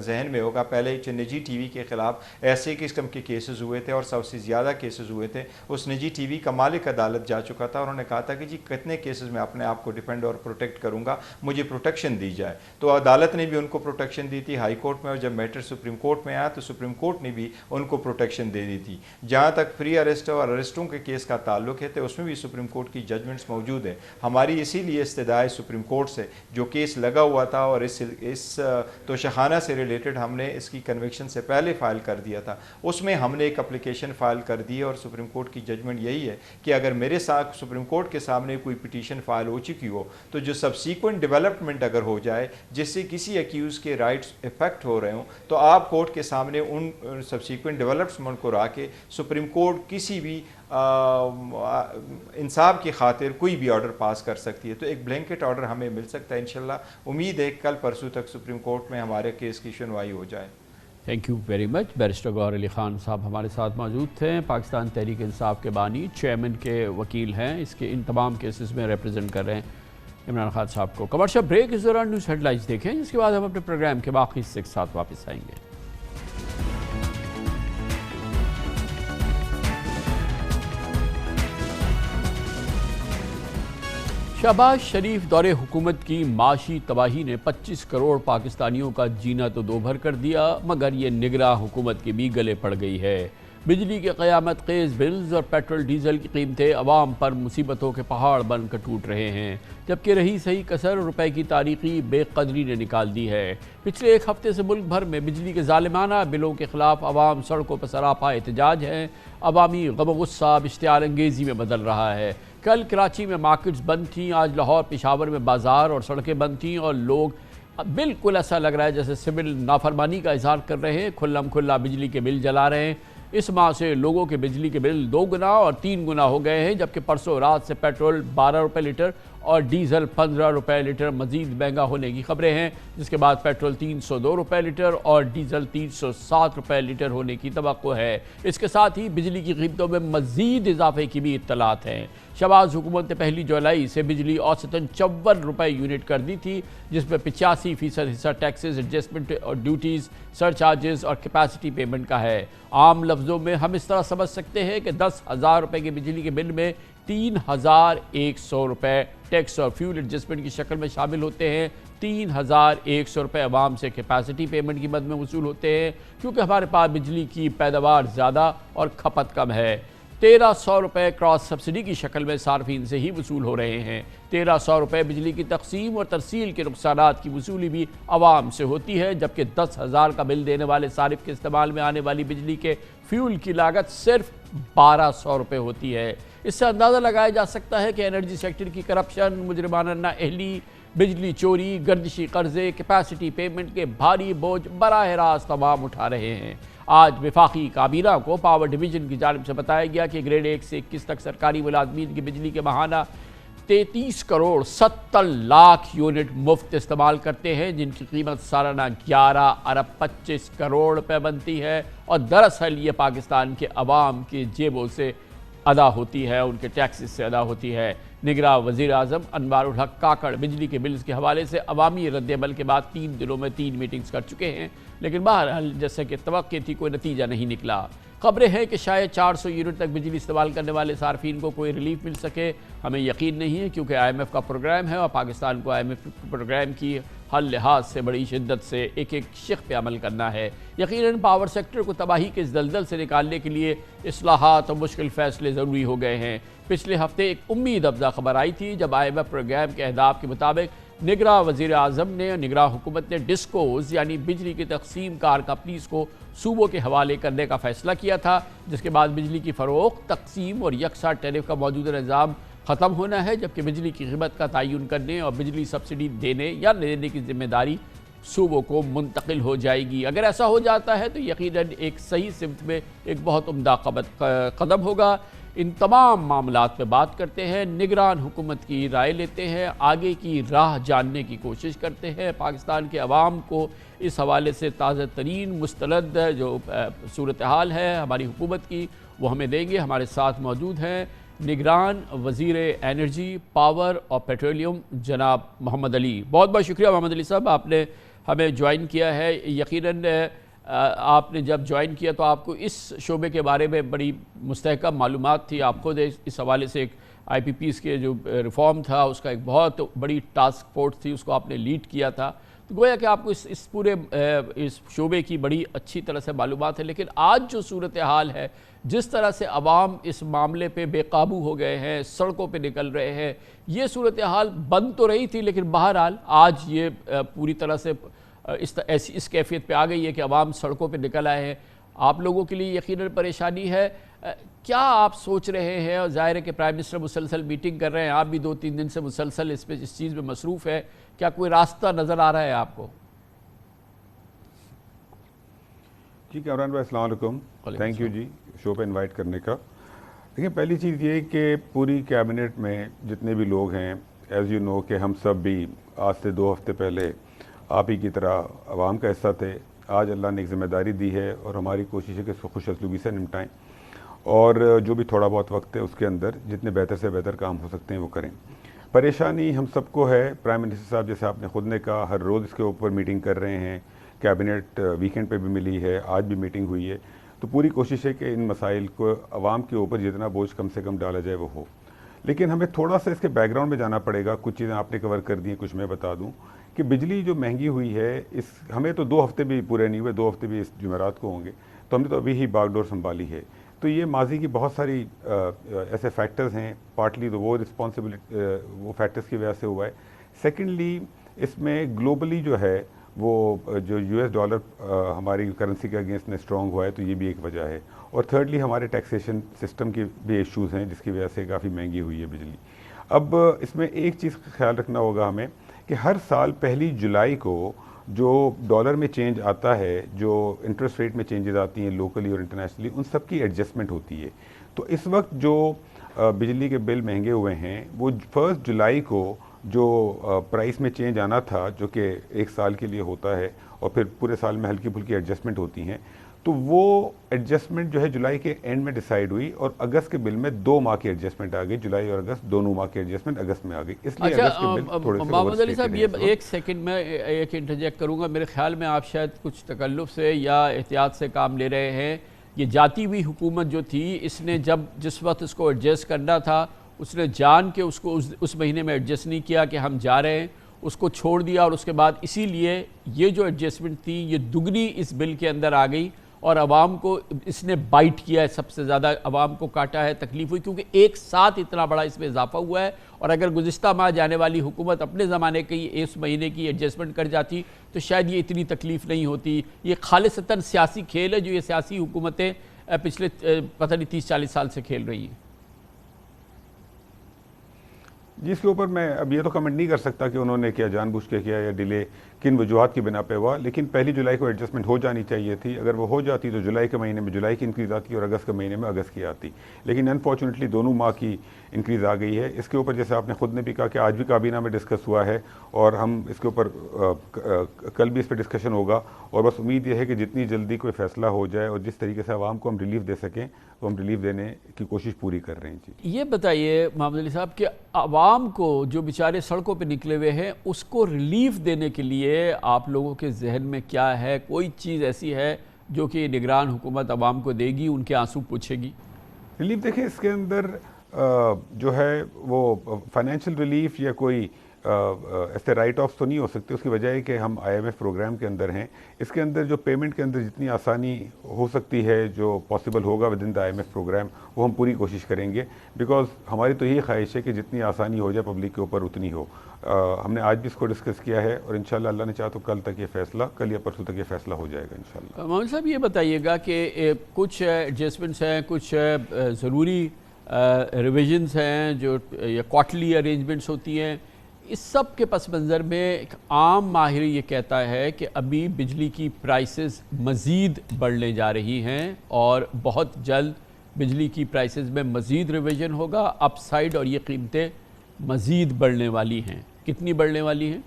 ذہن میں ہوگا پہلے نجی ٹی وی کے خلاف ایسے قسم کے کیسز ہوئے تھے اور 100 سے زیادہ کیسز ہوئے تھے۔ اس نجی ٹی وی کا مالک عدالت جا چکا تھا، انہوں نے کہا تھا کہ جی کتنے کیسز میں اپنے آپ کو ڈیفینڈ اور پروٹیکٹ کروں گا، مجھے پروٹیکشن دی جائے۔ تو عدالت نے بھی ان کو پروٹیکشن دی تھی ہائی کورٹ میں، اور جب میٹر سپریم کورٹ میں آیا تو سپریم کورٹ نے بھی ان کو پروٹیکشن دے دی تھی۔ جہاں تک فری اریسٹ اور اریسٹوں کے کیس کا تعلق ہے تو اس میں بھی سپریم کورٹ کی ججمنٹس موجود ہے۔ ہماری اسی لیے استدعاء سپریم کورٹ سے جو کیس لگا ہوا تھا اور اس توشخانہ سے ریلیٹڈ ہم نے اس کی کنوکشن سے پہلے فائل کر دیا تھا، اس میں ہم نے ایک اپلیکیشن فائل کر دی ہے، اور سپریم کورٹ کی ججمنٹ یہی ہے کہ اگر میرے ساتھ سپریم کورٹ کے سامنے کوئی پٹیشن فائل ہو چکی ہو تو جو سبسیکوینٹ ڈیولپمنٹ اگر ہو جائے جس سے کسی اکیوز کے رائٹس افیکٹ ہو رہے ہوں، تو آپ کورٹ کے سامنے ان سبسیکوینٹ ڈیولپمنٹ کو رکھ کے سپریم کورٹ کسی بھی انصاف کی خاطر کوئی بھی آرڈر پاس کر سکتی ہے۔ تو ایک بلینکٹ آرڈر ہمیں مل سکتا ہے انشاءاللہ، امید ہے کل پرسوں تک سپریم کورٹ میں ہمارے کیس کی سنوائی ہو جائے۔ Thank you very much. Barrister Gohar Ali Khan صاحب ہمارے ساتھ موجود تھے، پاکستان تحریک انصاف کے بانی، چیئرمین کے وکیل ہیں، اس کے ان تمام کیسز میں ریپرزینٹ کر رہے ہیں۔ عمران خان صاحب کو. کمرشل بریک اس دوران نیوز ہیڈ لائنز دیکھیں، جس کے بعد ہم اپنے پروگرام کے باقی حصے کے ساتھ واپس آئیں گے. شہباز شریف دور حکومت کی معاشی تباہی نے 25 کروڑ پاکستانیوں کا جینا تو دو بھر کر دیا، مگر یہ نگراں حکومت کے بھی گلے پڑ گئی ہے. بجلی کے قیامت خیز بلز اور پیٹرول ڈیزل کی قیمتیں عوام پر مصیبتوں کے پہاڑ بن کر ٹوٹ رہے ہیں، جبکہ رہی صحیح کسر روپے کی تاریخی بے قدری نے نکال دی ہے. پچھلے ایک ہفتے سے ملک بھر میں بجلی کے ظالمانہ بلوں کے خلاف عوام سڑکوں پر سراپا احتجاج ہے. عوامی غم و غصہ اشتعال انگیزی میں بدل رہا ہے. کل کراچی میں مارکیٹس بند تھیں، آج لاہور پشاور میں بازار اور سڑکیں بند تھیں، اور لوگ بالکل ایسا لگ رہا ہے جیسے سول نافرمانی کا اظہار کر رہے ہیں. کھلم کھلا بجلی کے بل جلا رہے ہیں. اس ماہ سے لوگوں کے بجلی کے بل 2 گنا اور 3 گنا ہو گئے ہیں، جبکہ پرسوں رات سے پیٹرول 12 روپے لیٹر اور ڈیزل 15 روپے لیٹر مزید مہنگا ہونے کی خبریں ہیں، جس کے بعد پیٹرول 302 روپے لیٹر اور ڈیزل 307 روپے لیٹر ہونے کی توقع ہے. اس کے ساتھ ہی بجلی کی قیمتوں میں مزید اضافے کی بھی اطلاعات ہیں. شہباز حکومت نے 1 جولائی سے بجلی اوسطاً 54 روپے یونٹ کر دی تھی، جس میں 85% حصہ ٹیکسز، ایڈجسٹمنٹ اور ڈیوٹیز، سر چارجز اور کیپیسٹی پیمنٹ کا ہے. عام لفظوں میں ہم اس طرح سمجھ سکتے ہیں کہ 10,000 روپے کے بجلی کے بل میں 3,100 روپے ٹیکس اور فیول ایڈجسٹمنٹ کی شکل میں شامل ہوتے ہیں. 3,100 روپے عوام سے کیپیسٹی پیمنٹ کی مد میں وصول ہوتے ہیں، کیونکہ ہمارے پاس بجلی کی پیداوار زیادہ اور کھپت کم ہے. 1,300 روپے کراس سبسڈی کی شکل میں صارفین سے ہی وصول ہو رہے ہیں. 1,300 روپے بجلی کی تقسیم اور ترسیل کے نقصانات کی وصولی بھی عوام سے ہوتی ہے، جبکہ 10,000 کا بل دینے والے صارف کے استعمال میں آنے والی بجلی کے فیول کی لاگت صرف 1,200 روپے ہوتی ہے. اس سے اندازہ لگایا جا سکتا ہے کہ انرجی سیکٹر کی کرپشن، مجرمانہ نااہلی، بجلی چوری، گردشی قرضے، کیپیسٹی پیمنٹ کے بھاری بوجھ براہ راست عوام اٹھا رہے ہیں. آج وفاقی کابینہ کو پاور ڈویژن کی جانب سے بتایا گیا کہ گریڈ 1 سے 21 تک سرکاری ملازمین کی بجلی کے ماہانہ 33 کروڑ 70 لاکھ یونٹ مفت استعمال کرتے ہیں، جن کی قیمت سالانہ 11 ارب 25 کروڑ روپے بنتی ہے، اور دراصل یہ پاکستان کے عوام کے جیبوں سے ادا ہوتی ہے، ان کے ٹیکسز سے ادا ہوتی ہے. نگراں وزیر اعظم انوار الحق کاکڑ بجلی کے بلز کے حوالے سے عوامی رد عمل کے بعد 3 دنوں میں 3 میٹنگز کر چکے ہیں، لیکن بہرحال جیسے کہ توقع تھی کوئی نتیجہ نہیں نکلا. خبریں ہیں کہ شاید 400 یونٹ تک بجلی استعمال کرنے والے صارفین کو کوئی ریلیف مل سکے. ہمیں یقین نہیں ہے، کیونکہ IMF کا پروگرام ہے اور پاکستان کو IMF پروگرام کی ہر لحاظ سے بڑی شدت سے ایک ایک شق پہ عمل کرنا ہے. یقیناً پاور سیکٹر کو تباہی کے اس دلدل سے نکالنے کے لیے اصلاحات اور مشکل فیصلے ضروری ہو گئے ہیں. پچھلے ہفتے ایک امید افزا خبر آئی تھی جب IMF پروگرام کے اہداف کے مطابق نگراں وزیر اعظم نے اور نگراں حکومت نے ڈسکوز یعنی بجلی کی تقسیم کار کمپنیز کو صوبوں کے حوالے کرنے کا فیصلہ کیا تھا، جس کے بعد بجلی کی فروخت، تقسیم اور یکساں ٹیرف کا موجودہ نظام ختم ہونا ہے، جبکہ بجلی کی قیمت کا تعین کرنے اور بجلی سبسڈی دینے یا نہ دینے کی ذمہ داری صوبوں کو منتقل ہو جائے گی. اگر ایسا ہو جاتا ہے تو یقیناً ایک صحیح سمت میں ایک بہت عمدہ قدم ہوگا. ان تمام معاملات پہ بات کرتے ہیں، نگران حکومت کی رائے لیتے ہیں، آگے کی راہ جاننے کی کوشش کرتے ہیں. پاکستان کے عوام کو اس حوالے سے تازہ ترین مستند جو صورتحال ہے ہماری حکومت کی وہ ہمیں دیں گے. ہمارے ساتھ موجود ہیں نگران وزیر انرجی، پاور اور پیٹرولیم جناب محمد علی. بہت بہت شکریہ محمد علی صاحب، آپ نے ہمیں جوائن کیا ہے. یقیناً آپ نے جب جوائن کیا تو آپ کو اس شعبے کے بارے میں بڑی مستحکم معلومات تھی. آپ خود اس حوالے سے ایک IPPs کے جو ریفارم تھا اس کا ایک بہت بڑی ٹاسک فورس تھی، اس کو آپ نے لیڈ کیا تھا. تو گویا کہ آپ کو اس پورے اس شعبے کی بڑی اچھی طرح سے معلومات ہے. لیکن آج جو صورتحال ہے، جس طرح سے عوام اس معاملے پہ بے قابو ہو گئے ہیں، سڑکوں پہ نکل رہے ہیں، یہ صورتحال بند تو رہی تھی لیکن بہرحال آج یہ پوری طرح سے اس کیفیت پہ آ گئی ہے کہ عوام سڑکوں پہ نکل آئے ہیں. آپ لوگوں کے لیے یقیناً پریشانی ہے. کیا آپ سوچ رہے ہیں؟ اور ظاہر ہے کہ پرائم منسٹر مسلسل میٹنگ کر رہے ہیں، آپ بھی 2-3 دن سے مسلسل اس چیز میں مصروف ہے. کیا کوئی راستہ نظر آ رہا ہے آپ کو؟ جی کامران بھائی السلام علیکم، تھینک یو جی شو پہ انوائٹ کرنے کا. دیکھیں پہلی چیز یہ کہ پوری کیبنٹ میں جتنے بھی لوگ ہیں، ایز یو نو کہ ہم سب بھی آج سے 2 ہفتے پہلے آپ ہی کی طرح عوام کا حصہ تھے. آج اللہ نے ایک ذمہ داری دی ہے اور ہماری کوشش ہے کہ اس کو خوش اسلوبی سے نمٹائیں، اور جو بھی تھوڑا بہت وقت ہے اس کے اندر جتنے بہتر سے بہتر کام ہو سکتے ہیں وہ کریں. پریشانی ہم سب کو ہے. پرائم منسٹر صاحب جیسے آپ نے خود نے کہا ہر روز اس کے اوپر میٹنگ کر رہے ہیں, کیبنٹ ویکنڈ پہ بھی ملی ہے, آج بھی میٹنگ ہوئی ہے. تو پوری کوشش ہے کہ ان مسائل کو عوام کے اوپر جتنا بوجھ کم سے کم ڈالا جائے وہ ہو. لیکن ہمیں تھوڑا سا اس کے بیک گراؤنڈ میں جانا پڑے گا. کچھ چیزیں آپ نے کور کر دی ہیں, کچھ میں بتا دوں کہ بجلی جو مہنگی ہوئی ہے ہمیں تو 2 ہفتے بھی پورے نہیں ہوئے, 2 ہفتے بھی اس جمعرات کو ہوں گے, تو ہم نے تو ابھی ہی باغ ڈور سنبھالی ہے. تو یہ ماضی کی بہت ساری ایسے فیکٹرز ہیں, پارٹلی تو وہ رسپانسبلٹی وہ فیکٹرز کی وجہ سے ہوا ہے. سیکنڈلی اس میں گلوبلی جو ہے وہ جو US ڈالر ہماری کرنسی کے اگینسٹ میں اسٹرانگ ہوا ہے, تو یہ بھی ایک وجہ ہے. اور تھرڈلی ہمارے ٹیکسیشن سسٹم کے بھی ایشوز ہیں جس کی وجہ سے کافی مہنگی ہوئی ہے بجلی. اب اس میں ایک چیز کا خیال رکھنا ہوگا ہمیں کہ ہر سال 1 جولائی کو جو ڈالر میں چینج آتا ہے, جو انٹرسٹ ریٹ میں چینجز آتی ہیں لوکلی اور انٹرنیشنلی, ان سب کی ایڈجسٹمنٹ ہوتی ہے. تو اس وقت جو بجلی کے بل مہنگے ہوئے ہیں وہ 1 جولائی کو جو پرائس میں چینج آنا تھا, جو کہ 1 سال کے لیے ہوتا ہے اور پھر پورے سال میں ہلکی پھلکی ایڈجسٹمنٹ ہوتی ہیں, تو وہ ایڈجسٹمنٹ جو ہے جولائی کے اینڈ میں ڈیسائیڈ ہوئی اور اگست کے بل میں 2 ماہ کی ایڈجسٹمنٹ آ گئی. جولائی اور اگست دونوں ماہ کی ایڈجسٹمنٹ اگست میں آ گئی, اس لیے اگست کے بل تھوڑے سے محمد علی صاحب یہ 1 سیکنڈ میں ایک انٹرجیکٹ کروں گا. میرے خیال میں آپ شاید کچھ تکلف سے یا احتیاط سے کام لے رہے ہیں. یہ جاتی ہوئی حکومت جو تھی, اس نے جس وقت اس کو ایڈجسٹ کرنا تھا اس نے جان کے اس کو اس مہینے میں ایڈجسٹ نہیں کیا کہ ہم جا رہے ہیں, اس کو چھوڑ دیا, اور اس کے بعد اسی لیے یہ جو ایڈجسٹمنٹ تھی یہ دگنی اس بل کے اندر آ گئی اور عوام کو اس نے بائٹ کیا ہے, سب سے زیادہ عوام کو کاٹا ہے, تکلیف ہوئی, کیونکہ ایک ساتھ اتنا بڑا اس میں اضافہ ہوا ہے. اور اگر گزشتہ ماہ جانے والی حکومت اپنے زمانے کی اس مہینے کی ایڈجسٹمنٹ کر جاتی تو شاید یہ اتنی تکلیف نہیں ہوتی. یہ خالصتاً سیاسی کھیل ہے جو یہ سیاسی حکومتیں پچھلے پتہ نہیں 30-40 سال سے کھیل رہی ہیں. جس کے اوپر میں اب یہ تو کمنٹ نہیں کر سکتا کہ انہوں نے کیا جان بوجھ کے کیا یا ڈیلے کن وجوہات کی بنا پہ ہوا, لیکن 1 جولائی کو ایڈجسٹمنٹ ہو جانی چاہیے تھی. اگر وہ ہو جاتی تو جولائی کے مہینے میں جولائی کی انکریز آتی اور اگست کے مہینے میں اگست کی آتی, لیکن انفارچونیٹلی دونوں ماہ کی انکریز آ گئی ہے. اس کے اوپر جیسے آپ نے خود نے بھی کہا کہ آج بھی کابینہ میں ڈسکس ہوا ہے اور ہم اس کے اوپر کل بھی اس پہ ڈسکشن ہوگا, اور بس امید یہ ہے کہ جتنی جلدی کوئی فیصلہ ہو جائے اور جس طریقے سے عوام کو ہم ریلیف دے سکیں تو ہم ریلیف دینے کی کوشش پوری کر رہے ہیں. جی یہ بتائیے محمد علی صاحب کہ عوام کو جو بیچارے سڑکوں پہ نکلے ہوئے ہیں اس کو ریلیف دینے کے لیے آپ لوگوں کے ذہن میں کیا ہے؟ کوئی چیز ایسی ہے جو کہ نگران حکومت عوام کو دے گی, ان کے آنسو پوچھے گی؟ ریلیف دیکھیں اس کے اندر جو ہے وہ فائنینشیل ریلیف یا کوئی ایسے رائٹ آف تو نہیں ہو سکتے. اس کی وجہ ہے کہ ہم IMF پروگرام کے اندر ہیں. اس کے اندر جو پیمنٹ کے اندر جتنی آسانی ہو سکتی ہے, جو پاسبل ہوگا with in the IMF program, وہ ہم پوری کوشش کریں گے. بیکاز ہماری تو یہی خواہش ہے کہ جتنی آسانی ہو جائے پبلک کے اوپر اتنی ہو. ہم نے آج بھی اس کو ڈسکس کیا ہے اور انشاءاللہ اللہ نے چاہا تو کل تک یہ فیصلہ, کل یا پرسوں تک یہ فیصلہ ہو جائے گا انشاءاللہ. محمد صاحب یہ بتائیے گا کہ کچھ ایڈجسٹمنٹس ہیں, کچھ ضروری ریویژنز ہیں جو یا کوارٹرلی ارینجمنٹس ہوتی ہیں, اس سب کے پس منظر میں ایک عام ماہر یہ کہتا ہے کہ ابھی بجلی کی پرائسز مزید بڑھنے جا رہی ہیں اور بہت جلد بجلی کی پرائسز میں مزید ریویژن ہوگا اپ سائڈ, اور یہ قیمتیں مزید بڑھنے والی ہیں. کتنی بڑھنے والی ہیں؟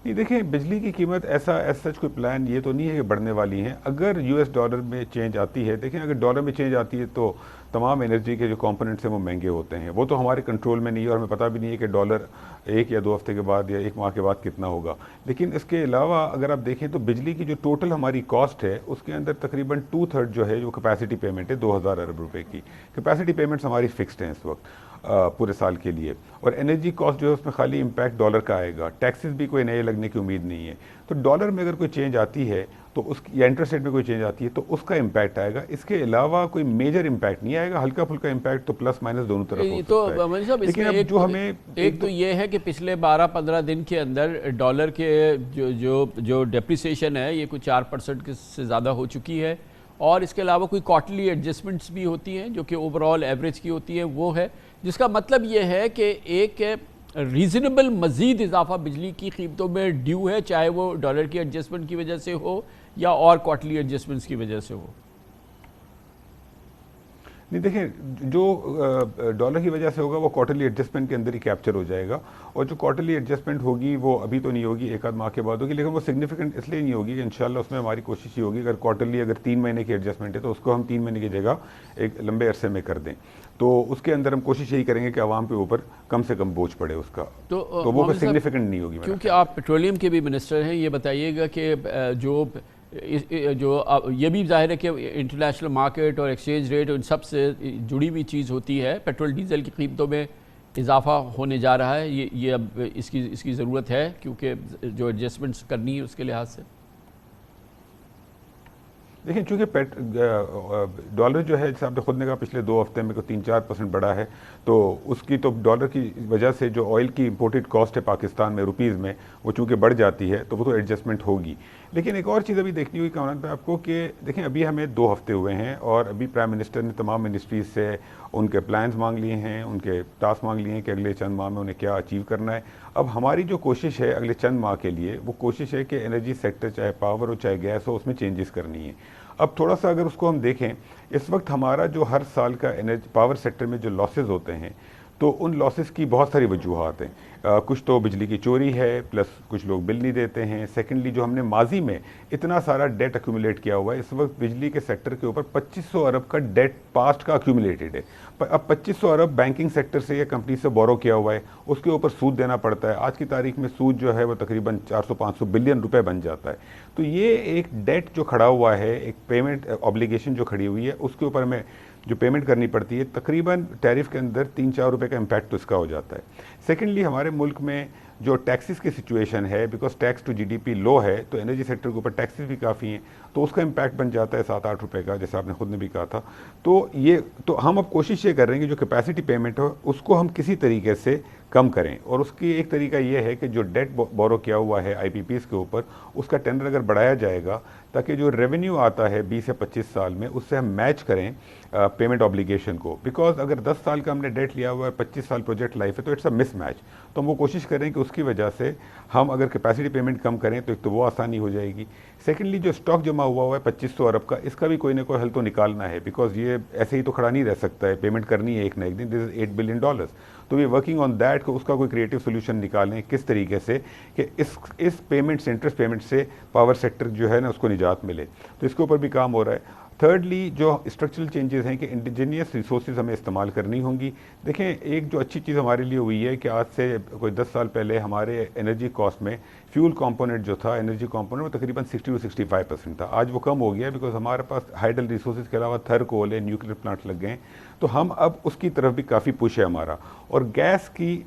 نہیں دیکھیں, بجلی کی قیمت ایسا سچ کوئی پلان یہ تو نہیں ہے کہ بڑھنے والی ہیں. اگر US ڈالر میں چینج آتی ہے, دیکھیں اگر ڈالر میں چینج آتی ہے تو تمام انرجی کے جو کمپوننٹس ہیں وہ مہنگے ہوتے ہیں. وہ تو ہمارے کنٹرول میں نہیں ہے اور ہمیں پتہ بھی نہیں ہے کہ ڈالر 1 یا 2 ہفتے کے بعد یا 1 ماہ کے بعد کتنا ہوگا. لیکن اس کے علاوہ اگر آپ دیکھیں تو بجلی کی جو ٹوٹل ہماری کاسٹ ہے اس کے اندر تقریباً 2/3 جو ہے جو کیپیسٹی پیمنٹ ہے 2000 ارب روپے کی. کیپیسٹی پیمنٹس ہماری فکسڈ ہیں اس وقت پورے سال کے لیے, اور انرجی کاسٹ جو ہے اس میں خالی امپیکٹ ڈالر کا آئے گا. ٹیکسز بھی کوئی نئے لگنے کی امید نہیں ہے. تو ڈالر میں اگر کوئی چینج آتی ہے تو اس یا انٹرسٹ ریٹ میں کوئی چینج آتی ہے تو اس کا امپیکٹ آئے گا. اس کے علاوہ کوئی میجر امپیکٹ نہیں آئے گا. ہلکا پھلکا امپیکٹ تو پلس مائنس دونوں طرف ہو سکتا ہے. لیکن اب جو ہمیں ایک تو یہ ہے کہ پچھلے 12-15 دن کے اندر ڈالر کے جو ڈیپریسیشن ہے یہ کوئی 4% سے زیادہ ہو چکی ہے, اور اس کے علاوہ کوئی کوارٹرلی ایڈجسٹمنٹس بھی ہوتی ہیں جو کہ اوور آل ایوریج کی ہوتی ہیں, وہ ہے جس کا مطلب یہ ہے کہ ایک ریزنیبل مزید اضافہ بجلی کی قیمتوں میں ڈیو ہے, چاہے وہ ڈالر کی ایڈجسٹمنٹ کی وجہ سے ہو یا اور کوارٹرلی ایڈجسٹمنٹس کی وجہ سے ہو. نہیں دیکھیں جو ڈالر کی وجہ سے ہوگا وہ کوارٹرلی ایڈجسٹمنٹ کے اندر ہی کیپچر ہو جائے گا, اور جو کوارٹرلی ایڈجسٹمنٹ ہوگی وہ ابھی تو نہیں ہوگی, ایک آدھ ماہ کے بعد ہوگی, لیکن وہ سگنیفیکنٹ اس لیے نہیں ہوگی کہ انشاءاللہ اس میں ہماری کوشش یہ ہوگی اگر کوارٹرلی اگر 3 مہینے کی ایڈجسٹمنٹ ہے تو اس کو ہم 3 مہینے کی جگہ ایک لمبے عرصے میں کر دیں, تو اس کے اندر ہم کوشش یہی کریں گے کہ عوام کے اوپر کم سے کم بوجھ پڑے اس کا, تو وہ سگنیفیکنٹ نہیں ہوگی. کیونکہ آپ پیٹرولیم کے بھی منسٹر ہیں, یہ بتائیے گا کہ جو یہ بھی ظاہر ہے کہ انٹرنیشنل مارکیٹ اور ایکسچینج ریٹ ان سب سے جڑی ہوئی چیز ہوتی ہے, پیٹرول ڈیزل کی قیمتوں میں اضافہ ہونے جا رہا ہے, یہ اب اس کی ضرورت ہے کیونکہ جو ایڈجسٹمنٹس کرنی ہے اس کے لحاظ سے. دیکھیں چونکہ ڈالر جو ہے جیسے آپ نے خود نے کہا پچھلے 2 ہفتے میں کوئی 3-4% بڑھا ہے, تو اس کی تو ڈالر کی وجہ سے جو آئل کی امپورٹڈ کاسٹ ہے پاکستان میں روپیز میں وہ چونکہ بڑھ جاتی ہے تو وہ تو ایڈجسٹمنٹ ہوگی. لیکن ایک اور چیز ابھی دیکھنی ہوئی کامران پہ آپ کو کہ دیکھیں ابھی ہمیں 2 ہفتے ہوئے ہیں اور ابھی پرائم منسٹر نے تمام منسٹریز سے ان کے پلانز مانگ لیے ہیں, ان کے ٹاسک مانگ لیے ہیں کہ اگلے چند ماہ میں انہیں کیا اچیو کرنا ہے. اب ہماری جو کوشش ہے اگلے چند ماہ کے لیے وہ کوشش ہے کہ انرجی سیکٹر چاہے پاور ہو چاہے گیس ہو اس میں چینجز کرنی ہے. اب تھوڑا سا اگر اس کو ہم دیکھیں, اس وقت ہمارا جو ہر سال کا پاور سیکٹر میں جو لاسز ہوتے ہیں تو ان لاسز کی بہت ساری وجوہات ہیں. کچھ تو بجلی کی چوری ہے, پلس کچھ لوگ بل نہیں دیتے ہیں. سیکنڈلی جو ہم نے ماضی میں اتنا سارا ڈیٹ ایکومولیٹ کیا ہوا ہے, اس وقت بجلی کے سیکٹر کے اوپر 2500 ارب کا ڈیٹ پاسٹ کا ایکومولیٹڈ ہے. اب 2500 ارب بینکنگ سیکٹر سے یا کمپنی سے بورو کیا ہوا ہے, اس کے اوپر سود دینا پڑتا ہے. آج کی تاریخ میں سود جو ہے وہ تقریباً 400-500 بلین روپے بن جاتا ہے. تو یہ ایک ڈیٹ جو کھڑا ہوا ہے, ایک پیمنٹ آبلیگیشن جو کھڑی ہوئی ہے, اس کے اوپر ہمیں جو پیمنٹ کرنی پڑتی ہے تقریباً ٹیرف کے اندر 3-4 روپے کا امپیکٹ تو اس کا ہو جاتا ہے. سیکنڈلی ہمارے ملک میں جو ٹیکسز کی سچویشن ہے, because tax to G D پی لو ہے تو انرجی سیکٹر کے اوپر ٹیکسز بھی کافی ہیں, تو اس کا امپیکٹ بن جاتا ہے 7-8 روپے کا, جیسے آپ نے خود نے بھی کہا تھا. تو ہم اب کوشش یہ کر رہے ہیں کہ جو کیپیسٹی پیمنٹ ہو اس کو ہم کسی طریقے سے کم کریں, اور اس کی ایک طریقہ یہ ہے کہ جو ڈیٹ بورو کیا ہوا ہے آئی پی پیز کے اوپر, اس کا ٹینڈر اگر بڑھایا جائے گا تاکہ جو ریونیو آتا ہے 20 یا 25 سال میں اس سے ہم میچ کریں پیمنٹ آبلیگیشن کو. بیکاز اگر 10 سال کا ہم نے ڈیٹ لیا ہوا ہے, 25 سال پروجیکٹ لائف ہے, تو اٹس اے مس میچ. تو ہم وہ کوشش کریں کہ اس کی وجہ سے ہم اگر کیپیسٹی پیمنٹ کم کریں تو ایک تو وہ آسانی ہو جائے گی. سیکنڈلی جو اسٹاک جمع ہوا ہے 2500 ارب کا, اس کا بھی کوئی نہ کوئی حل تو نکالنا ہے, بیکاز یہ ایسے ہی تو کھڑا نہیں رہ سکتا ہے, پیمنٹ کرنی ہے ایک نہ ایک دن. دس از $8 بلین. تو وی ورکنگ آن دیٹ کہ اس کا کوئی کریٹو سولوشن نکالیں کس طریقے سے کہ اس پیمنٹ سے, انٹرسٹ پیمنٹ سے پاور سیکٹر جو ہے نا اس کو نجات ملے. تو اس کے اوپر بھی کام ہو رہا ہے. تھرڈلی جو اسٹرکچرل چینجز ہیں کہ انڈیجینیس ریسورسز ہمیں استعمال کرنی ہوں گی. دیکھیں ایک جو اچھی چیز ہمارے لیے ہوئی ہے کہ آج سے کوئی 10 سال پہلے ہمارے انرجی کاسٹ میں فیول کمپوننٹ جو تھا, انرجی کمپوننٹ وہ تقریباً 60-65% تھا. آج وہ کم ہو گیا بیکاز ہمارے پاس ہائیڈل ریسورسز کے علاوہ تھر کول ہے, نیوکلیر پلانٹ لگ گئے ہیں, تو ہم اب اس کی طرف بھی کافی پش ہے ہمارا. اور گیس کی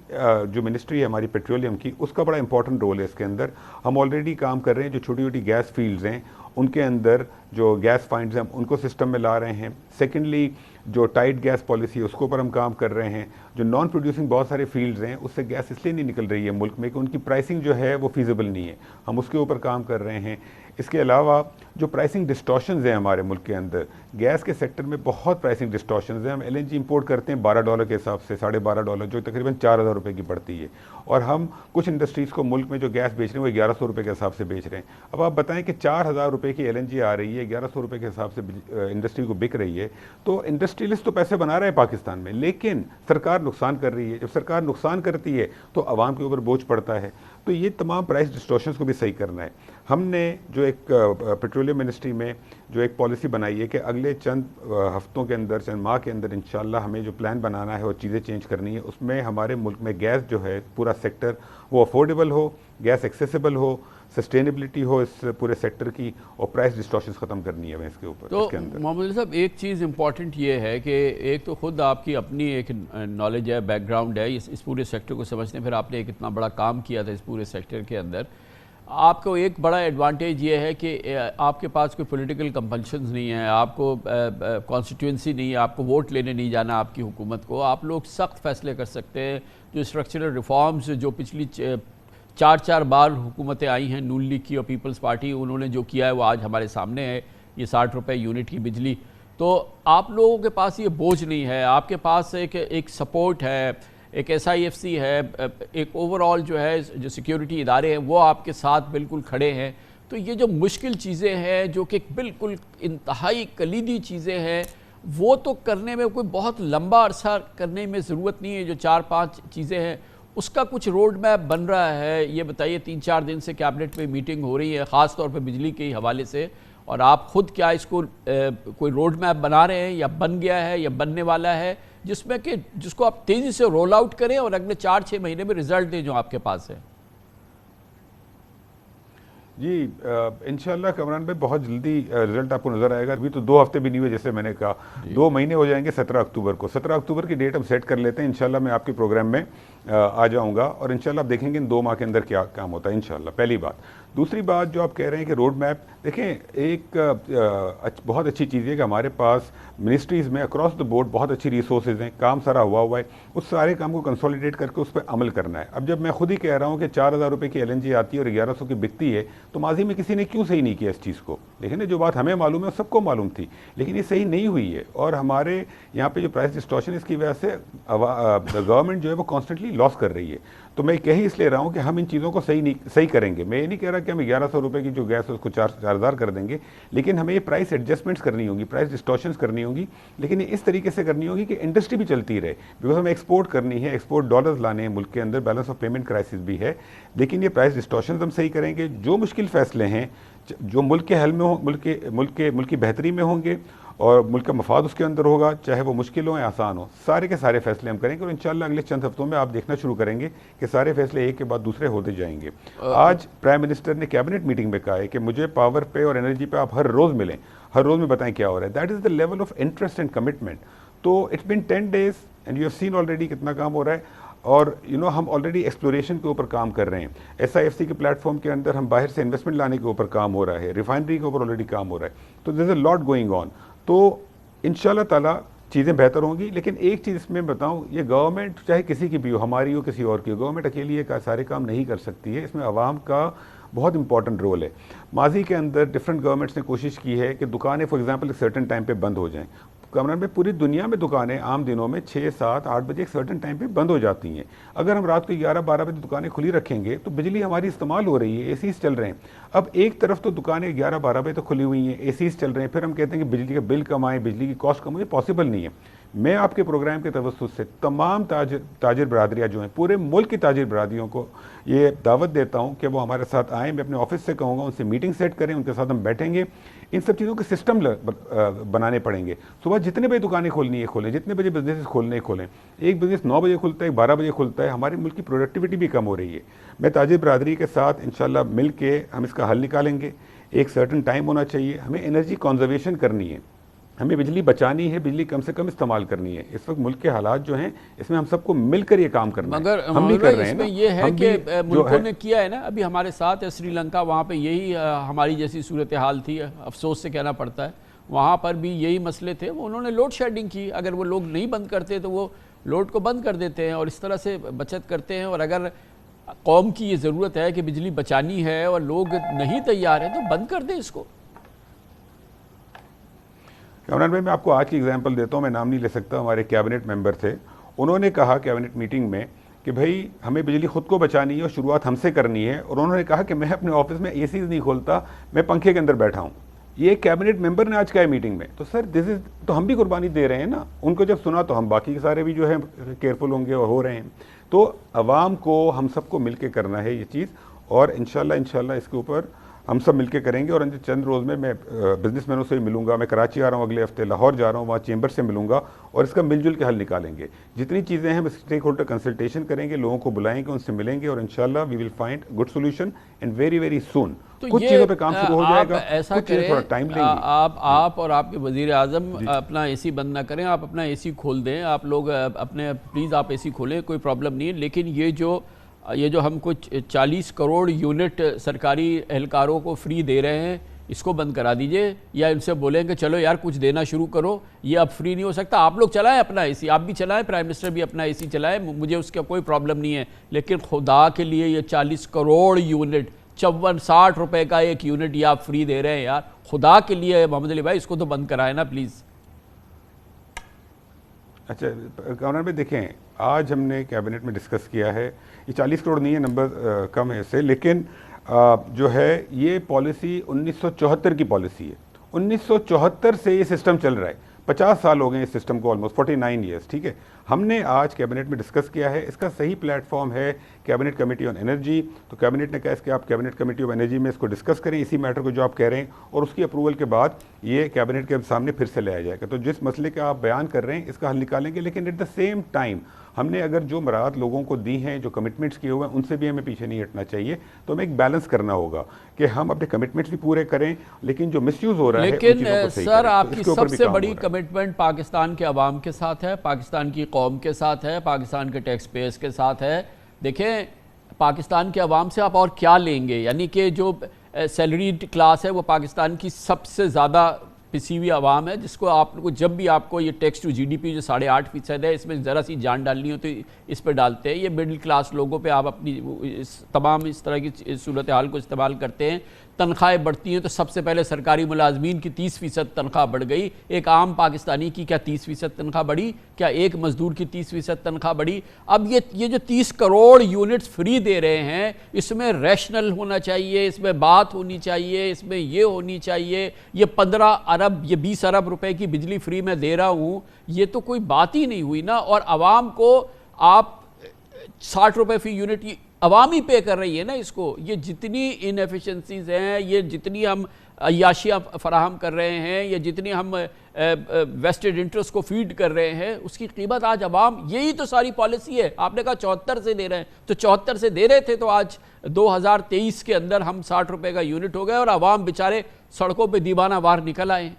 جو منسٹری ہے ہماری پیٹرولیم کی, اس کا بڑا امپورٹنٹ رول ہے اس کے اندر. ہم آلریڈی کام کر رہے ہیں جو چھوٹی چھوٹی گیس فیلڈز ہیں ان کے اندر جو گیس فائنڈز ہیں ان کو سسٹم میں لا رہے ہیں. سیکنڈلی جو ٹائٹ گیس پالیسی ہے اس کے اوپر ہم کام کر رہے ہیں. جو نان پروڈیوسنگ بہت سارے فیلڈز ہیں اس سے گیس اس لیے نہیں نکل رہی ہے ملک میں کہ ان کی پرائسنگ جو ہے وہ فیزیبل نہیں ہے, ہم اس کے اوپر کام کر رہے ہیں. اس کے علاوہ جو پرائسنگ ڈسٹورشنز ہیں ہمارے ملک کے اندر, گیس کے سیکٹر میں بہت پرائسنگ ڈسٹورشنز ہیں. ہم LNG امپورٹ کرتے ہیں $12 کے حساب سے, $12.5 جو تقریباً 4000 روپے کی پڑتی ہے, اور ہم کچھ انڈسٹریز کو ملک میں جو گیس بیچ رہے ہیں وہ 1100 روپے کے حساب سے بیچ رہے ہیں. اب آپ بتائیں کہ 4000 روپے کی LNG آ رہی ہے, 1100 روپے کے حساب سے انڈسٹری کو بک رہی ہے, تو انڈسٹریلسٹ تو پیسے بنا رہے ہیں پاکستان میں, لیکن سرکار نقصان کر رہی ہے. جب سرکار نقصان کرتی ہے تو عوام کے اوپر بوجھ پڑتا ہے. تو یہ تمام پرائس ڈسٹورشنز کو بھی صحیح کرنا ہے. ہم نے جو ایک پیٹرولیم منسٹری میں جو ایک پالیسی بنائی ہے کہ اگلے چند ہفتوں کے اندر, چند ماہ کے اندر انشاءاللہ ہمیں جو پلان بنانا ہے اور چیزیں چینج کرنی ہے, اس میں ہمارے ملک میں گیس جو ہے پورا سیکٹر وہ افورڈیبل ہو, گیس ایکسیسیبل ہو, سسٹینیبلٹی ہو اس پورے سیکٹر کی, اور پرائس ڈسٹورشنز ختم کرنی ہے اس کے اوپر. تو محمد صاحب ایک چیز امپورٹنٹ یہ ہے کہ ایک تو خود آپ کی اپنی ایک نالج ہے, بیک گراؤنڈ ہے اس پورے سیکٹر کو سمجھتے ہیں, پھر آپ نے ایک اتنا بڑا کام کیا تھا اس پورے سیکٹر کے اندر. آپ کو ایک بڑا ایڈوانٹیج یہ ہے کہ آپ کے پاس کوئی پولیٹیکل کمپلشنز نہیں ہیں, آپ کو کانسٹیٹوئنسی نہیں ہے, آپ کو ووٹ لینے نہیں جانا آپ کی حکومت کو. آپ لوگ سخت فیصلے کر سکتے ہیں. جو اسٹرکچرل ریفارمز جو پچھلی 4 بار حکومتیں آئی ہیں نون لیگ کی اور پیپلز پارٹی, انہوں نے جو کیا ہے وہ آج ہمارے سامنے ہے. یہ 60 روپے یونٹ کی بجلی, تو آپ لوگوں کے پاس یہ بوجھ نہیں ہے. آپ کے پاس ایک سپورٹ ہے, ایک SIFC ہے, ایک اوور آل جو ہے جو سیکیورٹی ادارے ہیں وہ آپ کے ساتھ بالکل کھڑے ہیں. تو یہ جو مشکل چیزیں ہیں جو کہ بالکل انتہائی کلیدی چیزیں ہیں, وہ تو کرنے میں کوئی بہت لمبا عرصہ کرنے میں ضرورت نہیں ہے. جو 4-5 چیزیں ہیں اس کا کچھ روڈ میپ بن رہا ہے. یہ بتائیے 3-4 دن سے کیبنٹ میں میٹنگ ہو رہی ہے خاص طور پہ بجلی کے حوالے سے, اور آپ خود کیا اس کو کوئی روڈ میپ بنا رہے ہیں یا بن گیا ہے یا بننے والا ہے جس میں کہ جس کو آپ تیزی سے رول آؤٹ کریں اور اگلے 4-6 مہینے میں رزلٹ دیں جو آپ کے پاس ہے؟ جی انشاءاللہ کامران بھائی بہت جلدی رزلٹ آپ کو نظر آئے گا. ابھی تو 2 ہفتے بھی نہیں ہوئے جیسے میں نے کہا, 2 مہینے ہو جائیں گے 17 اکتوبر کو. 17 اکتوبر کی ڈیٹ ہم سیٹ کر لیتے ہیں. انشاءاللہ میں آپ کے پروگرام میں آ جاؤں گا اور انشاءاللہ آپ دیکھیں گے ان 2 ماہ کے اندر کیا کام ہوتا ہے انشاءاللہ. پہلی بات. دوسری بات جو آپ کہہ رہے ہیں کہ روڈ میپ, دیکھیں ایک بہت اچھی چیز ہے کہ ہمارے پاس منسٹریز میں اکراس دا بورڈ بہت اچھی ریسورسز ہیں, کام سارا ہوا ہے. اس سارے کام کو کنسولیڈیٹ کر کے اس پہ عمل کرنا ہے. اب جب میں خود ہی کہہ رہا ہوں کہ 4000 روپے کی LNG آتی ہے اور 1100 کی بکتی ہے, تو ماضی میں کسی نے کیوں صحیح نہیں کیا اس چیز کو؟ لیکن جو بات ہمیں معلوم ہے سب کو معلوم تھی, لیکن یہ صحیح نہیں ہوئی ہے. اور ہمارے یہاں پہ جو پرائس ڈسٹورشن اس کی وجہ سے گورنمنٹ جو ہے وہ کانسٹنٹلی لاس کر رہی ہے. تو میں کہہ اس لیے رہا ہوں کہ ہم ان چیزوں کو صحیح کریں گے. میں یہ نہیں کہہ رہا کہ ہم 1100 روپے کی جو گیس ہے اس کو 4000 کر دیں گے, لیکن ہمیں یہ پرائس ایڈجسٹمنٹس کرنی ہوگی, پرائس ڈسٹورشنس کرنی ہوگی, لیکن یہ اس طریقے سے کرنی ہوگی کہ انڈسٹری بھی چلتی رہے. بیکاز ہمیں ایکسپورٹ کرنی ہے, ایکسپورٹ ڈالرز لانے ہیں ملک کے اندر, بیلنس آف پیمنٹ کرائسس بھی ہے, لیکن یہ پرائس ڈسٹورشنز ہم صحیح کریں گے. جو مشکل فیصلے ہیں جو ملک کے حل میں ملک کی بہتری میں ہوں گے اور ملک کا مفاد اس کے اندر ہوگا, چاہے وہ مشکل ہوں یا آسان ہوں, سارے کے سارے فیصلے ہم کریں گے. اور انشاءاللہ اگلے چند ہفتوں میں آپ دیکھنا شروع کریں گے کہ سارے فیصلے ایک کے بعد دوسرے ہوتے جائیں گے. آج پرائم منسٹر نے کیبنٹ میٹنگ میں کہا ہے کہ مجھے پاور پہ اور انرجی پہ آپ ہر روز ملیں, ہر روز میں بتائیں کیا ہو رہا ہے. That is the level of interest and commitment. تو it's been 10 days and you have seen already کتنا کام ہو رہا ہے. اور ہم آلریڈی ایکسپلوریشن کے اوپر کام کر رہے ہیں. SIFC کے پلیٹ فارم کے اندر ہم باہر سے انویسٹمنٹ لانے کے اوپر کام ہو رہا ہے, ریفائنری کے اوپر آلریڈی کام ہو رہا ہے. تو دیر از اے لاٹ گوئنگ آن. تو انشاءاللہ تعالیٰ چیزیں بہتر ہوں گی. لیکن ایک چیز اس میں بتاؤں, یہ گورنمنٹ چاہے کسی کی بھی ہو, ہماری ہو کسی اور کی ہو, گورنمنٹ اکیلی یہ سارے کام نہیں کر سکتی ہے. اس میں عوام کا بہت امپورٹنٹ رول ہے. ماضی کے اندر ڈفرینٹ گورنمنٹس نے کوشش کی ہے کہ دکانیں فار ایگزامپل ایک سرٹن ٹائم پہ بند ہو جائیں. کامران میں پوری دنیا میں دکانیں عام دنوں میں 6, 7, 8 بجے ایک سرٹن ٹائم پہ بند ہو جاتی ہیں. اگر ہم رات کو 11, 12 بجے دکانیں کھلی رکھیں گے تو بجلی ہماری استعمال ہو رہی ہے, ACs چل رہے ہیں. اب ایک طرف تو دکانیں 11, 12 بجے تو کھلی ہوئی ہیں, ACs چل رہے ہیں, پھر ہم کہتے ہیں کہ بجلی کا بل کم آئے, بجلی کی کاسٹ کم ہو, یہ پاسبل نہیں ہے. میں آپ کے پروگرام کے توسط سے تمام تاجر برادریاں جو ہیں, پورے ملک کی تاجر برادریوں کو یہ دعوت دیتا ہوں کہ وہ ہمارے ساتھ آئیں. میں اپنے آفس سے کہوں گا ان سے میٹنگ سیٹ کریں, ان کے ساتھ ہم بیٹھیں گے. ان سب چیزوں کے سسٹم بنانے پڑیں گے. صبح جتنے بجے دکانیں کھولنی ہے کھولیں, جتنے بجے بزنس کھولنے کھولیں. ایک بزنس 9 بجے کھلتا ہے, 12 بجے کھلتا ہے. ہمارے ملک کی پروڈکٹیوٹی بھی کم ہو رہی ہے. میں تاجر برادری کے ساتھ انشاءاللہ مل کے ہم اس کا حل نکالیں گے. ایک سرٹن ٹائم ہونا چاہیے. ہمیں انرجی کنزرویشن کرنی ہے, ہمیں بجلی بچانی ہے, بجلی کم سے کم استعمال کرنی ہے. اس وقت ملک کے حالات جو ہیں اس میں ہم سب کو مل کر یہ کام کرنا ہے. مگر ہم نہیں کر رہے ہیں. اس میں یہ ہے کہ ملکوں نے کیا ہے نا, ابھی ہمارے ساتھ ہے سری لنکا, وہاں پہ یہی ہماری جیسی صورتحال تھی, افسوس سے کہنا پڑتا ہے. وہاں پر بھی یہی مسئلے تھے, انہوں نے لوڈ شیڈنگ کی. اگر وہ لوگ نہیں بند کرتے تو وہ لوڈ کو بند کر دیتے ہیں اور اس طرح سے بچت کرتے ہیں. اور اگر قوم کی یہ ضرورت ہے کہ بجلی بچانی ہے اور لوگ نہیں تیار ہیں تو بند کر دیں اس کو. کامران بھائی میں آپ کو آج کی ایگزامپل دیتا ہوں, میں نام نہیں لے سکتا. ہمارے کیبنٹ ممبر تھے, انہوں نے کہا کیبنٹ میٹنگ میں کہ بھائی ہمیں بجلی خود کو بچانی ہے اور شروعات ہم سے کرنی ہے. اور انہوں نے کہا کہ میں اپنے آفس میں ACs نہیں کھولتا, میں پنکھے کے اندر بیٹھا ہوں. یہ ایک کیبنٹ ممبر نے آج کہا ہے میٹنگ میں. تو سر دس از, تو ہم بھی قربانی دے رہے ہیں نا. ان کو جب سنا تو ہم باقی کے سارے بھی جو ہے کیئرفل ہوں گے اور ہو رہے ہیں. تو عوام کو ہم سب کو مل کے کرنا ہے یہ چیز, اور انشاءاللہ اس کے اوپر ہم سب مل کے کریں گے. اور چند روز میں بزنس مینوں سے ملوں گا. میں کراچی آ رہا ہوں اگلے ہفتے, لاہور جا رہا ہوں, وہاں چیمبر سے ملوں گا اور اس کا مل جل کے حل نکالیں گے. جتنی چیزیں ہیں ہم اسٹیک ہولڈر کنسلٹیشن کریں گے, لوگوں کو بلائیں گے, ان سے ملیں گے, اور انشاءاللہ we will find good solution and very very soon. کچھ چیزوں پہ کام شروع ہو جائے گا, کچھ چیزیں تھوڑا ٹائم لیں گے. آپ اور آپ کے وزیر اعظم اپنا AC بند نہ کریں, آپ اپنا AC کھول دیں. آپ لوگ اپنے پلیز آپ AC کھولیں, کوئی پرابلم نہیں ہے. لیکن یہ جو ہم کو 40 کروڑ یونٹ سرکاری اہلکاروں کو فری دے رہے ہیں, اس کو بند کرا دیجئے, یا ان سے بولیں کہ چلو یار کچھ دینا شروع کرو. یہ اب فری نہیں ہو سکتا. آپ لوگ چلائیں اپنا AC, آپ بھی چلائیں, پرائم منسٹر بھی اپنا AC چلائیں, مجھے اس کا کوئی پرابلم نہیں ہے. لیکن خدا کے لیے یہ 40 کروڑ یونٹ 54-60 روپے کا ایک یونٹ یہ آپ فری دے رہے ہیں یار, خدا کے لیے محمد علی بھائی اس کو تو بند کرائیں نا پلیز. اچھا کامران بھائی دیکھیں, آج ہم نے کیبنٹ میں ڈسکس کیا ہے, یہ 40 کروڑ نہیں ہے, نمبر کم ہے اس سے, لیکن جو ہے یہ پالیسی 1974 کی پالیسی ہے. 1974 سے یہ سسٹم چل رہا ہے. 50 سال ہو گئے اس سسٹم کو, آلموسٹ 49 ایئرس, ٹھیک ہے. ہم نے آج کیبنٹ میں ڈسکس کیا ہے, اس کا صحیح پلیٹ فارم ہے کیبنٹ کمیٹی آن انرجی. تو کیبنٹ نے کہا اس کہ آپ کیبنٹ کمیٹی آف انرجی میں اس کو ڈسکس کریں, اسی میٹر کو جو آپ کہہ رہے ہیں, اور اس کی اپروول کے بعد یہ کیبنٹ کے سامنے پھر سے لایا جائے گا. تو جس مسئلے کا آپ بیان کر رہے ہیں اس کا حل نکالیں گے, لیکن ایٹ دا سیم ٹائم ہم نے اگر جو مراعات لوگوں کو دی ہیں, جو کمٹمنٹس کیے ہوئے ہیں, ان سے بھی ہمیں پیچھے نہیں ہٹنا چاہیے. تو ہمیں ایک بیلنس کرنا ہوگا کہ ہم اپنے کمٹمنٹس بھی پورے کریں, لیکن جو مس یوز ہو رہا ہے لیکن سر آپ کی سب سے بڑی کمٹمنٹ پاکستان کے عوام کے ساتھ ہے, پاکستان کی قوم کے ساتھ ہے, پاکستان کے ٹیکس پیئرز کے ساتھ ہے. دیکھیں پاکستان کے عوام سے آپ اور کیا لیں گے؟ یعنی کہ جو سیلریڈ کلاس ہے وہ پاکستان کی سب سے زیادہ پسی ہوئی عوام ہے, جس کو آپ کو جب بھی آپ کو یہ tax to G D P جو 8.5% ہے, اس میں ذرا سی جان ڈالنی ہو تو اس پہ ڈالتے ہیں. یہ مڈل کلاس لوگوں پہ آپ اپنی تمام اس طرح کی صورتحال کو استعمال کرتے ہیں. تنخواہیں بڑھتی ہیں تو سب سے پہلے سرکاری ملازمین کی 30% تنخواہ بڑھ گئی. ایک عام پاکستانی کی کیا 30% تنخواہ بڑھی؟ کیا ایک مزدور کی 30% تنخواہ بڑھی؟ اب یہ جو 30 کروڑ یونٹس فری دے رہے ہیں, اس میں ریشنل ہونا چاہیے, اس میں بات ہونی چاہیے, اس میں یہ ہونی چاہیے. یہ 15 ارب یہ 20 ارب روپے کی بجلی فری میں دے رہا ہوں, یہ تو کوئی بات ہی نہیں ہوئی نا. اور عوام کو آپ 60 روپے فی یونٹ عوام ہی پے کر رہی ہے نا اس کو. یہ جتنی ان ایفیشنسیز ہیں, یہ جتنی ہم عیاشیاں فراہم کر رہے ہیں, یا جتنی ہم ویسٹڈ انٹرسٹ کو فیڈ کر رہے ہیں, اس کی قیمت آج عوام, یہی تو ساری پالیسی ہے. آپ نے کہا 74 سے دے رہے ہیں, تو 74 سے دے رہے تھے تو آج 2023 کے اندر ہم 60 روپے کا یونٹ ہو گئے اور عوام بیچارے سڑکوں پہ دیوانہ وار نکل آئے ہیں.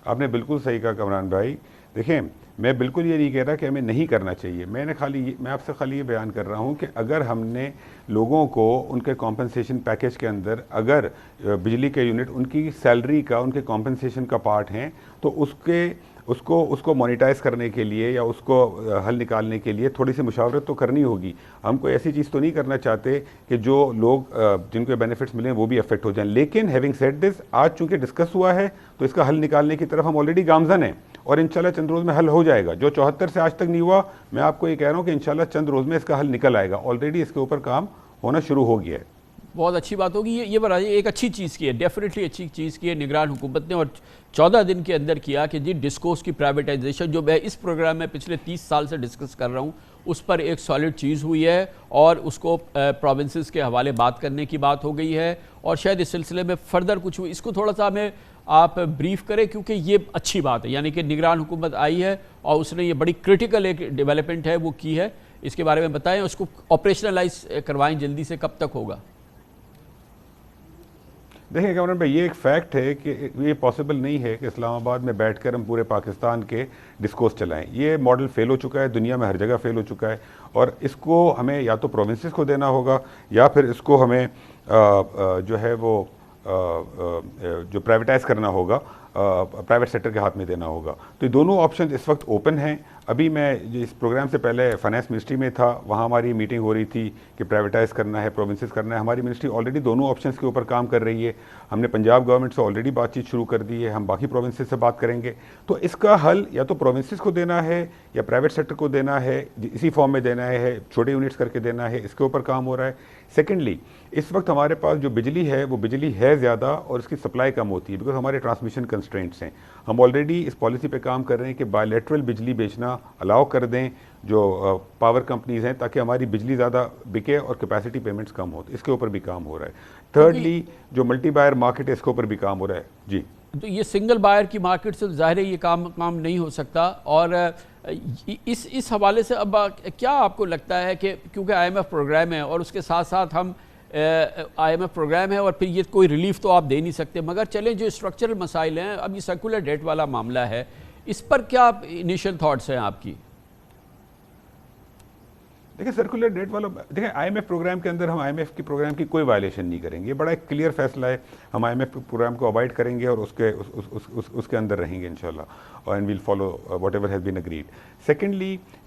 آپ نے بالکل صحیح کہا کمران بھائی. دیکھیں میں بالکل یہ نہیں کہہ رہا کہ ہمیں نہیں کرنا چاہیے, میں آپ سے خالی یہ بیان کر رہا ہوں کہ اگر ہم نے لوگوں کو ان کے کمپنسیشن پیکیج کے اندر اگر بجلی کے یونٹ ان کی سیلری کا, ان کے کمپنسیشن کا پارٹ ہیں, تو اس کو مانیٹائز کرنے کے لیے یا اس کو حل نکالنے کے لیے تھوڑی سی مشاورت تو کرنی ہوگی. ہم کوئی ایسی چیز تو نہیں کرنا چاہتے کہ جو لوگ جن کو بینیفٹس ملیں وہ بھی افیکٹ ہو جائیں. لیکن ہیونگ سیڈ دس, آج چونکہ ڈسکس ہوا ہے تو اس کا حل نکالنے کی طرف ہم آلریڈی گامزن ہیں, اور انشاءاللہ چند روز میں حل ہو جائے گا. جو 74 سے آج تک نہیں ہوا, میں آپ کو یہ کہہ رہا ہوں کہ انشاءاللہ چند روز میں اس کا حل نکل آئے گا. آلریڈی اس کے اوپر کام ہونا شروع ہو گیا ہے. بہت اچھی بات ہوگی. یہ بتائیے, ایک اچھی چیز کی ہے, ڈیفینیٹلی اچھی چیز کی ہے نگران حکومت نے, اور 14 دن کے اندر کیا کہ جی ڈسکوز کی پرائیویٹائزیشن جو میں اس پروگرام میں پچھلے 30 سال سے ڈسکس کر رہا ہوں, اس پر ایک سالڈ چیز ہوئی ہے, اور اس کو پروونسز کے حوالے بات کرنے کی بات ہو گئی ہے, اور شاید اس سلسلے میں فردر کچھ ہوئی. اس کو تھوڑا سا ہمیں آپ بریف کریں, کیونکہ یہ اچھی بات ہے. یعنی کہ نگران حکومت آئی ہے اور اس نے یہ بڑی کرٹیکل ایک ڈیولپمنٹ ہے وہ کی ہے, اس کے بارے میں بتائیں, اس کو آپریشنلائز کروائیں جلدی سے, کب تک ہوگا؟ دیکھیں کمران بھائی, یہ ایک فیکٹ ہے کہ یہ پاسبل نہیں ہے کہ اسلام آباد میں بیٹھ کر ہم پورے پاکستان کے ڈسکورس چلائیں. یہ ماڈل فیل ہو چکا ہے, دنیا میں ہر جگہ فیل ہو چکا ہے, اور اس کو ہمیں یا تو پروونسز کو دینا ہوگا, یا پھر اس کو ہمیں جو ہے وہ جو پرائیویٹائز کرنا ہوگا, پرائیویٹ سیکٹر کے ہاتھ میں دینا ہوگا. تو یہ دونوں آپشنز اس وقت اوپن ہیں. ابھی میں اس پروگرام سے پہلے فائنانس منسٹری میں تھا, وہاں ہماری میٹنگ ہو رہی تھی کہ پرائیویٹائز کرنا ہے, پروونسز کرنا ہے. ہماری منسٹری آلریڈی دونوں آپشنز کے اوپر کام کر رہی ہے. ہم نے پنجاب گورنمنٹ سے آلریڈی بات چیت شروع کر دی ہے, ہم باقی پروونسز سے بات کریں گے. تو اس کا حل یا تو پروونسز کو دینا ہے یا پرائیویٹ سیکٹر کو دینا ہے, اسی فارم میں دینا ہے, چھوٹے یونٹس کر کے دینا ہے, اس کے اوپر کام ہو رہا ہے. سیکنڈلی, اس وقت ہمارے پاس جو بجلی ہے وہ بجلی ہے زیادہ, اور اس کی سپلائی کم ہوتی ہے بیکاز ہمارے ٹرانسمیشن کنسٹرینٹس ہیں. ہم آلریڈی اس پالیسی پہ کام کر رہے ہیں کہ بائیلیٹرل بجلی بیچنا الاؤ کر دیں جو پاور کمپنیز ہیں, تاکہ ہماری بجلی زیادہ بکے اور کیپیسٹی پیمنٹس کم ہو. اس کے اوپر بھی کام ہو رہا ہے. تھرڈلی, جو ملٹی بائر مارکیٹ ہے اس کے اوپر بھی کام ہو رہا ہے. جی, تو یہ سنگل بائر کی مارکیٹ سے ظاہر ہے یہ کام نہیں ہو سکتا. اور اس حوالے سے اب کیا آپ کو لگتا ہے کہ کیونکہ آئی ایم ایف پروگرام ہے, اور اس کے ساتھ ساتھ ہم آئی ایم ایف پروگرام ہے, اور پھر یہ کوئی ریلیف تو آپ دے نہیں سکتے, مگر چلیں جو اسٹرکچرل مسائل ہیں, اب یہ سرکولر ڈیٹ والا معاملہ ہے, اس پر کیا انیشل تھاٹس ہیں آپ کی؟ دیکھیں سرکولر ڈیٹ والا, دیکھیں آئی ایم ایف پروگرام کے اندر ہم آئی ایم ایف کی پروگرام کی کوئی وائلیشن نہیں کریں گے. یہ بڑا ایک کلیئر فیصلہ ہے. ہم آئی ایم ایف پروگرام کو اوائڈ کریں گے اور اس کے اندر رہیں گے انشاءاللہ. and we'll follow whatever has been agreed. Secondly,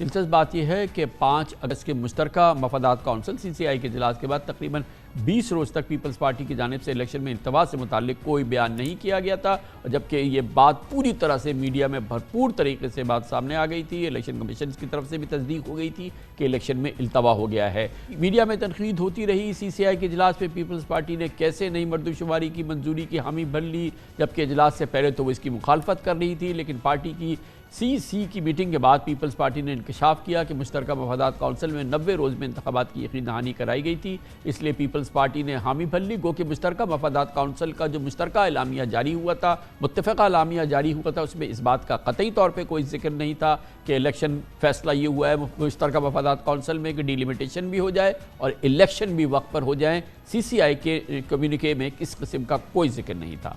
دلچسپ بات یہ ہے کہ 5 اگست کے مشترکہ مفادات کونسل CCI کے اجلاس کے بعد تقریباً 20 روز تک پیپلز پارٹی کی جانب سے الیکشن میں التوا سے متعلق کوئی بیان نہیں کیا گیا تھا، جبکہ یہ بات پوری طرح سے میڈیا میں بھرپور طریقے سے بات سامنے آ گئی تھی۔ الیکشن کمیشن کی طرف سے بھی تصدیق ہو گئی تھی کہ الیکشن میں التوا ہو گیا ہے۔ میڈیا میں تنقید ہوتی رہی CCI کے اجلاس میں پیپلز پارٹی نے کیسے نئی مردم شماری کی منظوری کی حامی بھر لی، جبکہ اجلاس سے پہلے تو وہ اس کی مخالفت کر رہی تھی، لیکن پارٹی کی CC کی میٹنگ کے بعد پیپلز پارٹی نے انکشاف کیا کہ مشترکہ مفادات کونسل میں 90 روز میں انتخابات کی یقین دہانی کرائی گئی تھی، اس لیے پیپلز پارٹی نے حامی بھر لی۔ گو کہ مشترکہ مفادات کونسل کا جو مشترکہ اعلامیہ جاری ہوا تھا، متفقہ اعلامیہ جاری ہوا تھا، اس میں اس بات کا قطعی طور پہ کوئی ذکر نہیں تھا کہ الیکشن فیصلہ یہ ہوا ہے مشترکہ مفادات کونسل میں کہ ڈیلیمیٹیشن بھی ہو جائے اور الیکشن بھی وقت پر ہو جائیں۔ CCI کے کمیونیکے میں کس قسم کا کوئی ذکر نہیں تھا۔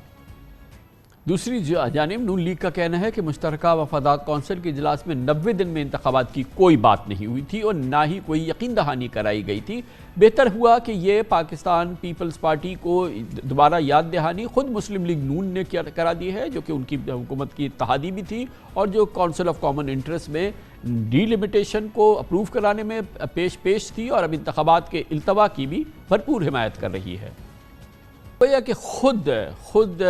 دوسری جانب نون لیگ کا کہنا ہے کہ مشترکہ مفادات کونسل کے اجلاس میں 90 دن میں انتخابات کی کوئی بات نہیں ہوئی تھی اور نہ ہی کوئی یقین دہانی کرائی گئی تھی۔ بہتر ہوا کہ یہ پاکستان پیپلز پارٹی کو دوبارہ یاد دہانی خود مسلم لیگ نون نے کرا دی ہے، جو کہ ان کی حکومت کی اتحادی بھی تھی اور جو کونسل آف کامن انٹرسٹ میں ڈی لمیٹیشن کو اپروو کرانے میں پیش تھی اور اب انتخابات کے التوا کی بھی بھرپور حمایت کر رہی ہے۔ گویا کہ خود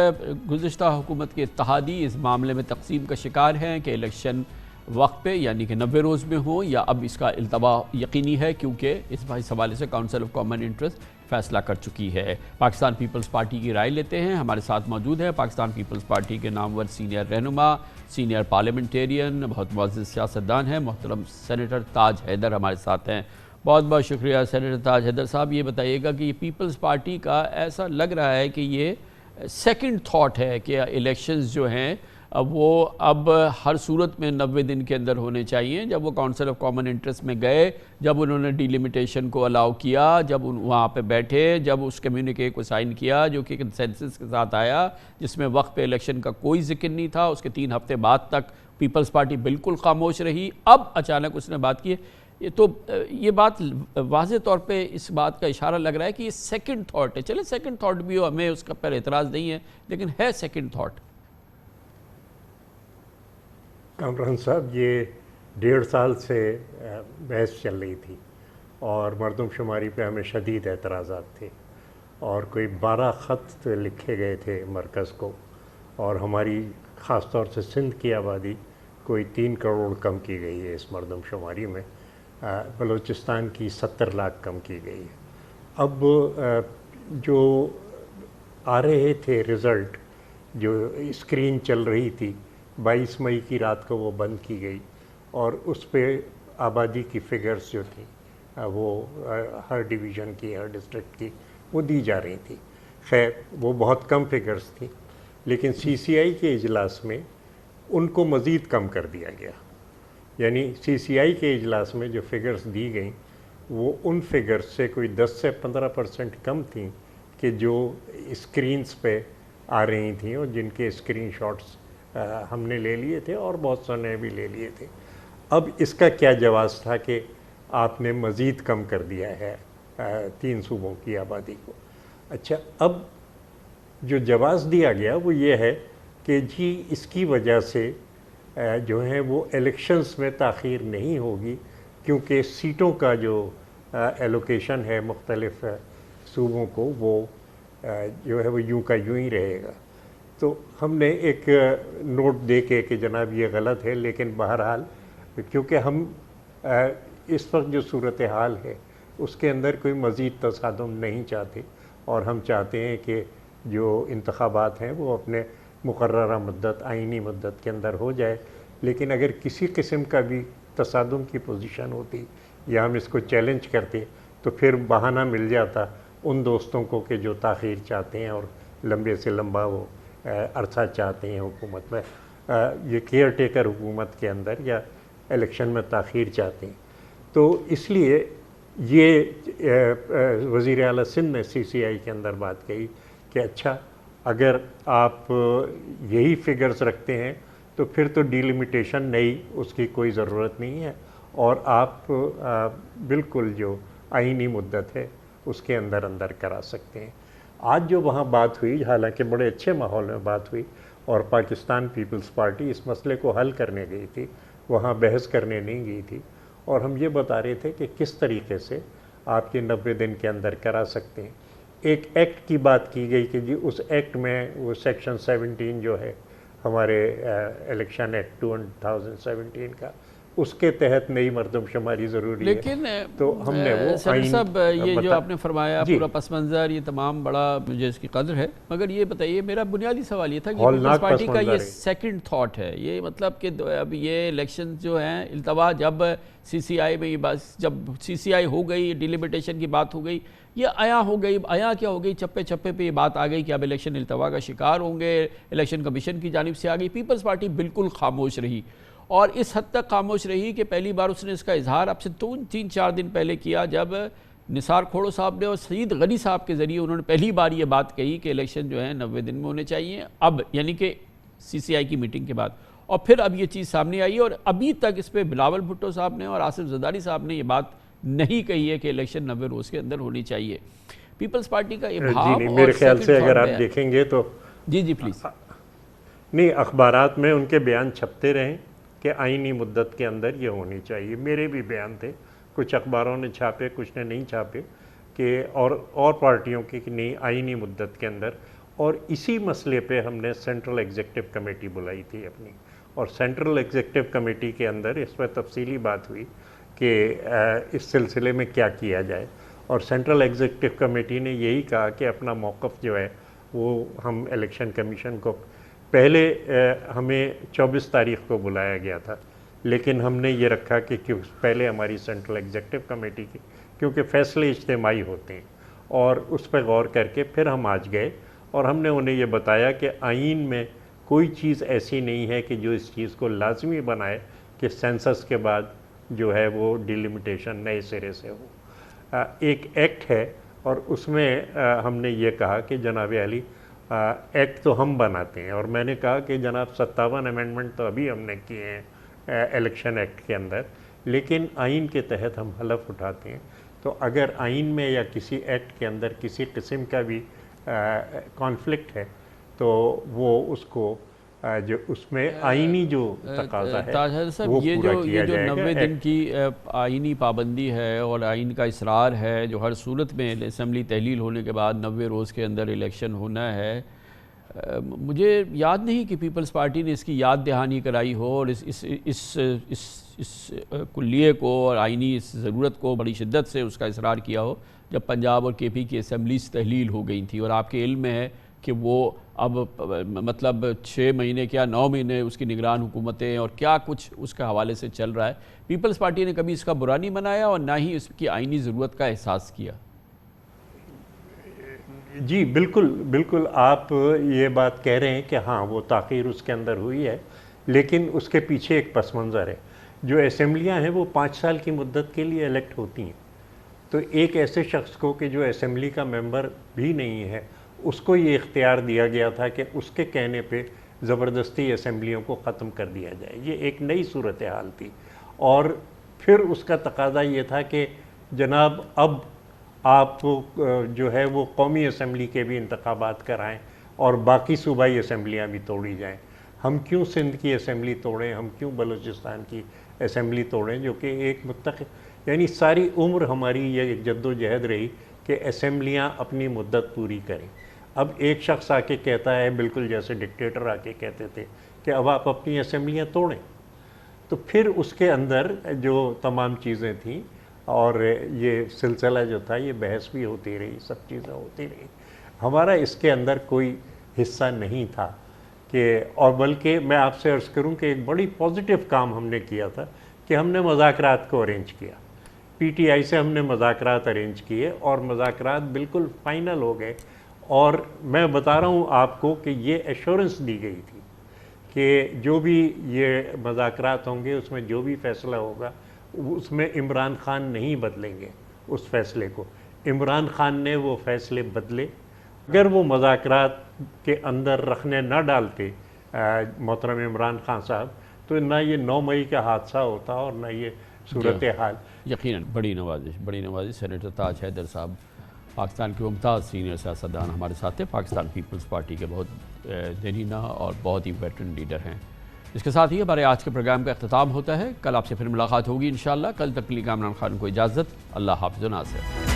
گزشتہ حکومت کے اتحادی اس معاملے میں تقسیم کا شکار ہیں کہ الیکشن وقت پہ یعنی کہ 90 روز میں ہو یا اب اس کا التوا یقینی ہے، کیونکہ اس حوالے سے کونسل آف کامن انٹرسٹ فیصلہ کر چکی ہے۔ پاکستان پیپلز پارٹی کی رائے لیتے ہیں، ہمارے ساتھ موجود ہے پاکستان پیپلز پارٹی کے نامور سینئر رہنما، سینئر پارلیمنٹیرین، بہت معزز سیاستدان ہیں، محترم سینیٹر تاج حیدر ہمارے ساتھ ہیں۔ بہت بہت شکریہ سینیٹر تاج حیدر صاحب۔ یہ بتائیے گا کہ یہ پیپلز پارٹی کا ایسا لگ رہا ہے کہ یہ سیکنڈ تھاٹ ہے کہ الیکشنز جو ہیں وہ اب ہر صورت میں 90 دن کے اندر ہونے چاہیے۔ جب وہ کونسل آف کامن انٹرسٹ میں گئے، جب انہوں نے ڈی لمیٹیشن کو الاؤ کیا، جب وہاں پہ بیٹھے، جب اس کمیونیکے کو سائن کیا جو کہ کنسنسس کے ساتھ آیا، جس میں وقت پہ الیکشن کا کوئی ذکر نہیں تھا، اس کے 3 ہفتے بعد تک پیپلز پارٹی بالکل خاموش رہی، اب اچانک اس نے بات کی۔ تو یہ بات واضح طور پہ اس بات کا اشارہ لگ رہا ہے کہ یہ سیکنڈ تھاٹ ہے۔ چلے سیکنڈ تھاٹ بھی ہو، ہمیں اس کا پر اعتراض نہیں ہے، لیکن ہے سیکنڈ تھاٹ۔ کامران صاحب، یہ 1.5 سال سے بحث چل رہی تھی اور مردم شماری پہ ہمیں شدید اعتراضات تھے اور کوئی 12 خط لکھے گئے تھے مرکز کو، اور ہماری خاص طور سے سندھ کی آبادی کوئی 3 کروڑ کم کی گئی ہے اس مردم شماری میں، بلوچستان کی 70 لاکھ کم کی گئی ہے۔ اب جو آ رہے تھے رزلٹ، جو اسکرین چل رہی تھی 22 مئی کی رات کو وہ بند کی گئی اور اس پہ آبادی کی فگرز جو تھیں وہ ہر ڈویژن کی، ہر ڈسٹرکٹ کی وہ دی جا رہی تھی۔ خیر وہ بہت کم فگرز تھیں، لیکن CCI کے اجلاس میں ان کو مزید کم کر دیا گیا۔ یعنی CCI کے اجلاس میں جو فگرز دی گئیں وہ ان فگرز سے کوئی 10 سے 15% کم تھیں کہ جو اسکرینز پہ آ رہی تھیں اور جن کے اسکرین شاٹس ہم نے لے لیے تھے اور بہت سو نے بھی لے لیے تھے۔ اب اس کا کیا جواز تھا کہ آپ نے مزید کم کر دیا ہے 3 صوبوں کی آبادی کو؟ اچھا، اب جو جواز دیا گیا وہ یہ ہے کہ جی اس کی وجہ سے جو ہے وہ الیکشنز میں تاخیر نہیں ہوگی، کیونکہ سیٹوں کا جو ایلوکیشن ہے مختلف صوبوں کو وہ جو ہے وہ یوں کا یوں ہی رہے گا۔ تو ہم نے ایک نوٹ دے کے کہ جناب یہ غلط ہے، لیکن بہرحال کیونکہ ہم اس وقت جو صورتحال ہے اس کے اندر کوئی مزید تصادم نہیں چاہتے، اور ہم چاہتے ہیں کہ جو انتخابات ہیں وہ اپنے مقررہ مدت، آئینی مدت کے اندر ہو جائے۔ لیکن اگر کسی قسم کا بھی تصادم کی پوزیشن ہوتی یا ہم اس کو چیلنج کرتے تو پھر بہانہ مل جاتا ان دوستوں کو کہ جو تاخیر چاہتے ہیں اور لمبے سے لمبا وہ عرصہ چاہتے ہیں حکومت میں، یہ کیئر ٹیکر حکومت کے اندر یا الیکشن میں تاخیر چاہتے ہیں۔ تو اس لیے یہ وزیر اعلیٰ سندھ نے CCI کے اندر بات کہی کہ اچھا اگر آپ یہی فگرز رکھتے ہیں تو پھر تو ڈیلیمیٹیشن نہیں، اس کی کوئی ضرورت نہیں ہے، اور آپ بالکل جو آئینی مدت ہے اس کے اندر اندر کرا سکتے ہیں۔ آج جو وہاں بات ہوئی، حالانکہ بڑے اچھے ماحول میں بات ہوئی اور پاکستان پیپلز پارٹی اس مسئلے کو حل کرنے گئی تھی، وہاں بحث کرنے نہیں گئی تھی، اور ہم یہ بتا رہے تھے کہ کس طریقے سے آپ کے 90 دن کے اندر کرا سکتے ہیں۔ ایک ایکٹ کی بات کی گئی کہ جی اس ایکٹ میں وہ سیکشن 17 جو ہے ہمارے الیکشن ایکٹ 2017 کا، اس کے تحت نئی مردم شماری ضروری ہے، لیکن تو ہم نے وہ سینیٹر صاحب یہ جو آپ نے فرمایا جی پورا پس منظر، یہ تمام بڑا مجھے اس کی قدر ہے، مگر یہ بتائیے میرا بنیادی سوال یہ تھا کہ پیپلز ہولناک پارٹی پس کا یہ منظر ہے۔ سیکنڈ تھاٹ ہے، یہ مطلب کہ اب یہ الیکشن جو ہیں التوا جب سی سی آئی میں یہ بات، جب سی سی آئی ہو گئی، ڈیلیمیٹیشن کی بات ہو گئی، یہ آیا ہو گئی، آیا کیا ہو گئی، چپے چپے پہ یہ بات آ گئی کہ اب الیکشن التوا کا شکار ہوں گے، الیکشن کمیشن کی جانب سے آ گئی۔ پیپلز پارٹی بالکل خاموش رہی، اور اس حد تک خاموش رہی کہ پہلی بار اس نے اس کا اظہار اب سے 3-4 دن پہلے کیا، جب نثار کھوڑو صاحب نے اور سعید غنی صاحب کے ذریعے انہوں نے پہلی بار یہ بات کہی کہ الیکشن جو ہے 90 دن میں ہونے چاہیے، اب یعنی کہ سی سی آئی کی میٹنگ کے بعد، اور پھر اب یہ چیز سامنے آئی ہے، اور ابھی تک اس پہ بلاول بھٹو صاحب نے اور آصف زرداری صاحب نے یہ بات نہیں کہی ہے کہ الیکشن 90 روز کے اندر ہونی چاہیے۔ پیپلز پارٹی کا ابہام جی نہیں، اور میرے خیال سے second اگر thought آپ دیکھیں گے تو جی پلیز نہیں، اخبارات میں ان کے بیان چھپتے رہیں کہ آئینی مدت کے اندر یہ ہونی چاہیے، میرے بھی بیان تھے، کچھ اخباروں نے چھاپے، کچھ نے نہیں چھاپے، کہ اور پارٹیوں کی کہ نہیں آئینی مدت کے اندر، اور اسی مسئلے پہ ہم نے سینٹرل ایگزیکٹو کمیٹی بلائی تھی اپنی، اور سینٹرل ایگزیکٹو کمیٹی کے اندر اس پر تفصیلی بات ہوئی کہ اس سلسلے میں کیا کیا جائے، اور سینٹرل ایگزیکٹو کمیٹی نے یہی کہا کہ اپنا موقف جو ہے وہ ہم الیکشن کمیشن کو، پہلے ہمیں 24 تاریخ کو بلایا گیا تھا، لیکن ہم نے یہ رکھا کہ پہلے ہماری سینٹرل ایگزیکٹو کمیٹی کی، کیونکہ فیصلے اجتماعی ہوتے ہیں، اور اس پہ غور کر کے پھر ہم آج گئے، اور ہم نے انہیں یہ بتایا کہ آئین میں کوئی چیز ایسی نہیں ہے کہ جو اس چیز کو لازمی بنائے کہ سینسس کے بعد جو ہے وہ ڈیلیمیٹیشن نئے سرے سے ہو۔ ایک ایکٹ ہے، اور اس میں ہم نے یہ کہا کہ جناب علی ایکٹ تو ہم بناتے ہیں، اور میں نے کہا کہ جناب 57 امینڈمنٹ تو ابھی ہم نے کیے ہیں الیکشن ایکٹ کے اندر، لیکن آئین کے تحت ہم حلف اٹھاتے ہیں، تو اگر آئین میں یا کسی ایکٹ کے اندر کسی قسم کا بھی کانفلکٹ ہے تو وہ اس کو جو اس میں آئینی جو تقاضا ہے تاجر صاحب، وہ یہ پورا جو کیا جائے گا۔ 90 دن کی آئینی پابندی ہے اور آئین کا اصرار ہے، جو ہر صورت میں اسمبلی تحلیل ہونے کے بعد 90 روز کے اندر الیکشن ہونا ہے، مجھے یاد نہیں کہ پیپلز پارٹی نے اس کی یاد دہانی کرائی ہو اور اس کلیے کو اور آئینی اس ضرورت کو بڑی شدت سے اس کا اصرار کیا ہو، جب پنجاب اور کے پی کی اسمبلیز تحلیل ہو گئی تھی، اور آپ کے علم میں ہے کہ وہ اب مطلب 6 مہینے کیا 9 مہینے اس کی نگران حکومتیں اور کیا کچھ اس کے حوالے سے چل رہا ہے۔ پیپلز پارٹی نے کبھی اس کا برا نہیں منایا اور نہ ہی اس کی آئینی ضرورت کا احساس کیا۔ جی بالکل بالکل، آپ یہ بات کہہ رہے ہیں کہ ہاں وہ تاخیر اس کے اندر ہوئی ہے، لیکن اس کے پیچھے ایک پس منظر ہے۔ جو اسمبلیاں ہیں وہ 5 سال کی مدت کے لیے الیکٹ ہوتی ہیں، تو ایک ایسے شخص کو کہ جو اسمبلی کا ممبر بھی نہیں ہے، اس کو یہ اختیار دیا گیا تھا کہ اس کے کہنے پہ زبردستی اسمبلیوں کو ختم کر دیا جائے۔ یہ ایک نئی صورتحال تھی، اور پھر اس کا تقاضا یہ تھا کہ جناب اب آپ جو ہے وہ قومی اسمبلی کے بھی انتخابات کرائیں اور باقی صوبائی اسمبلیاں بھی توڑی جائیں۔ ہم کیوں سندھ کی اسمبلی توڑیں، ہم کیوں بلوچستان کی اسمبلی توڑیں، جو کہ ایک متحد، یعنی ساری عمر ہماری یہ جد و جہد رہی کہ اسمبلیاں اپنی مدت پوری کریں۔ اب ایک شخص آ کے کہتا ہے، بالکل جیسے ڈکٹیٹر آ کے کہتے تھے کہ اب آپ اپنی اسمبلیاں توڑیں، تو پھر اس کے اندر جو تمام چیزیں تھیں اور یہ سلسلہ جو تھا یہ بحث بھی ہوتی رہی، سب چیزیں ہوتی رہی، ہمارا اس کے اندر کوئی حصہ نہیں تھا کہ، اور بلکہ میں آپ سے عرض کروں کہ ایک بڑی پازیٹیو کام ہم نے کیا تھا کہ ہم نے مذاکرات کو ارینج کیا، پی ٹی آئی سے ہم نے مذاکرات ارینج کیے اور مذاکرات بالکل فائنل ہو گئے، اور میں بتا رہا ہوں آپ کو کہ یہ ایشورنس دی گئی تھی کہ جو بھی یہ مذاکرات ہوں گے اس میں جو بھی فیصلہ ہوگا اس میں عمران خان نہیں بدلیں گے اس فیصلے کو۔ عمران خان نے وہ فیصلے بدلے، اگر وہ مذاکرات کے اندر رکھنے نہ ڈالتے محترم عمران خان صاحب تو نہ یہ 9 مئی کا حادثہ ہوتا اور نہ یہ صورتحال۔ یقیناً بڑی نوازش سینیٹر تاج حیدر صاحب، پاکستان کے ممتاز سینئر سیاستدان ہمارے ساتھ ہیں، پاکستان پیپلز پارٹی کے بہت دینینہ اور بہت ہی ویٹرن لیڈر ہیں۔ اس کے ساتھ ہی ہمارے آج کے پروگرام کا اختتام ہوتا ہے. کل آپ سے پھر ملاقات ہوگی انشاءاللہ. کل تک کے لیے کامران خان کو اجازت. اللہ حافظ و ناصر.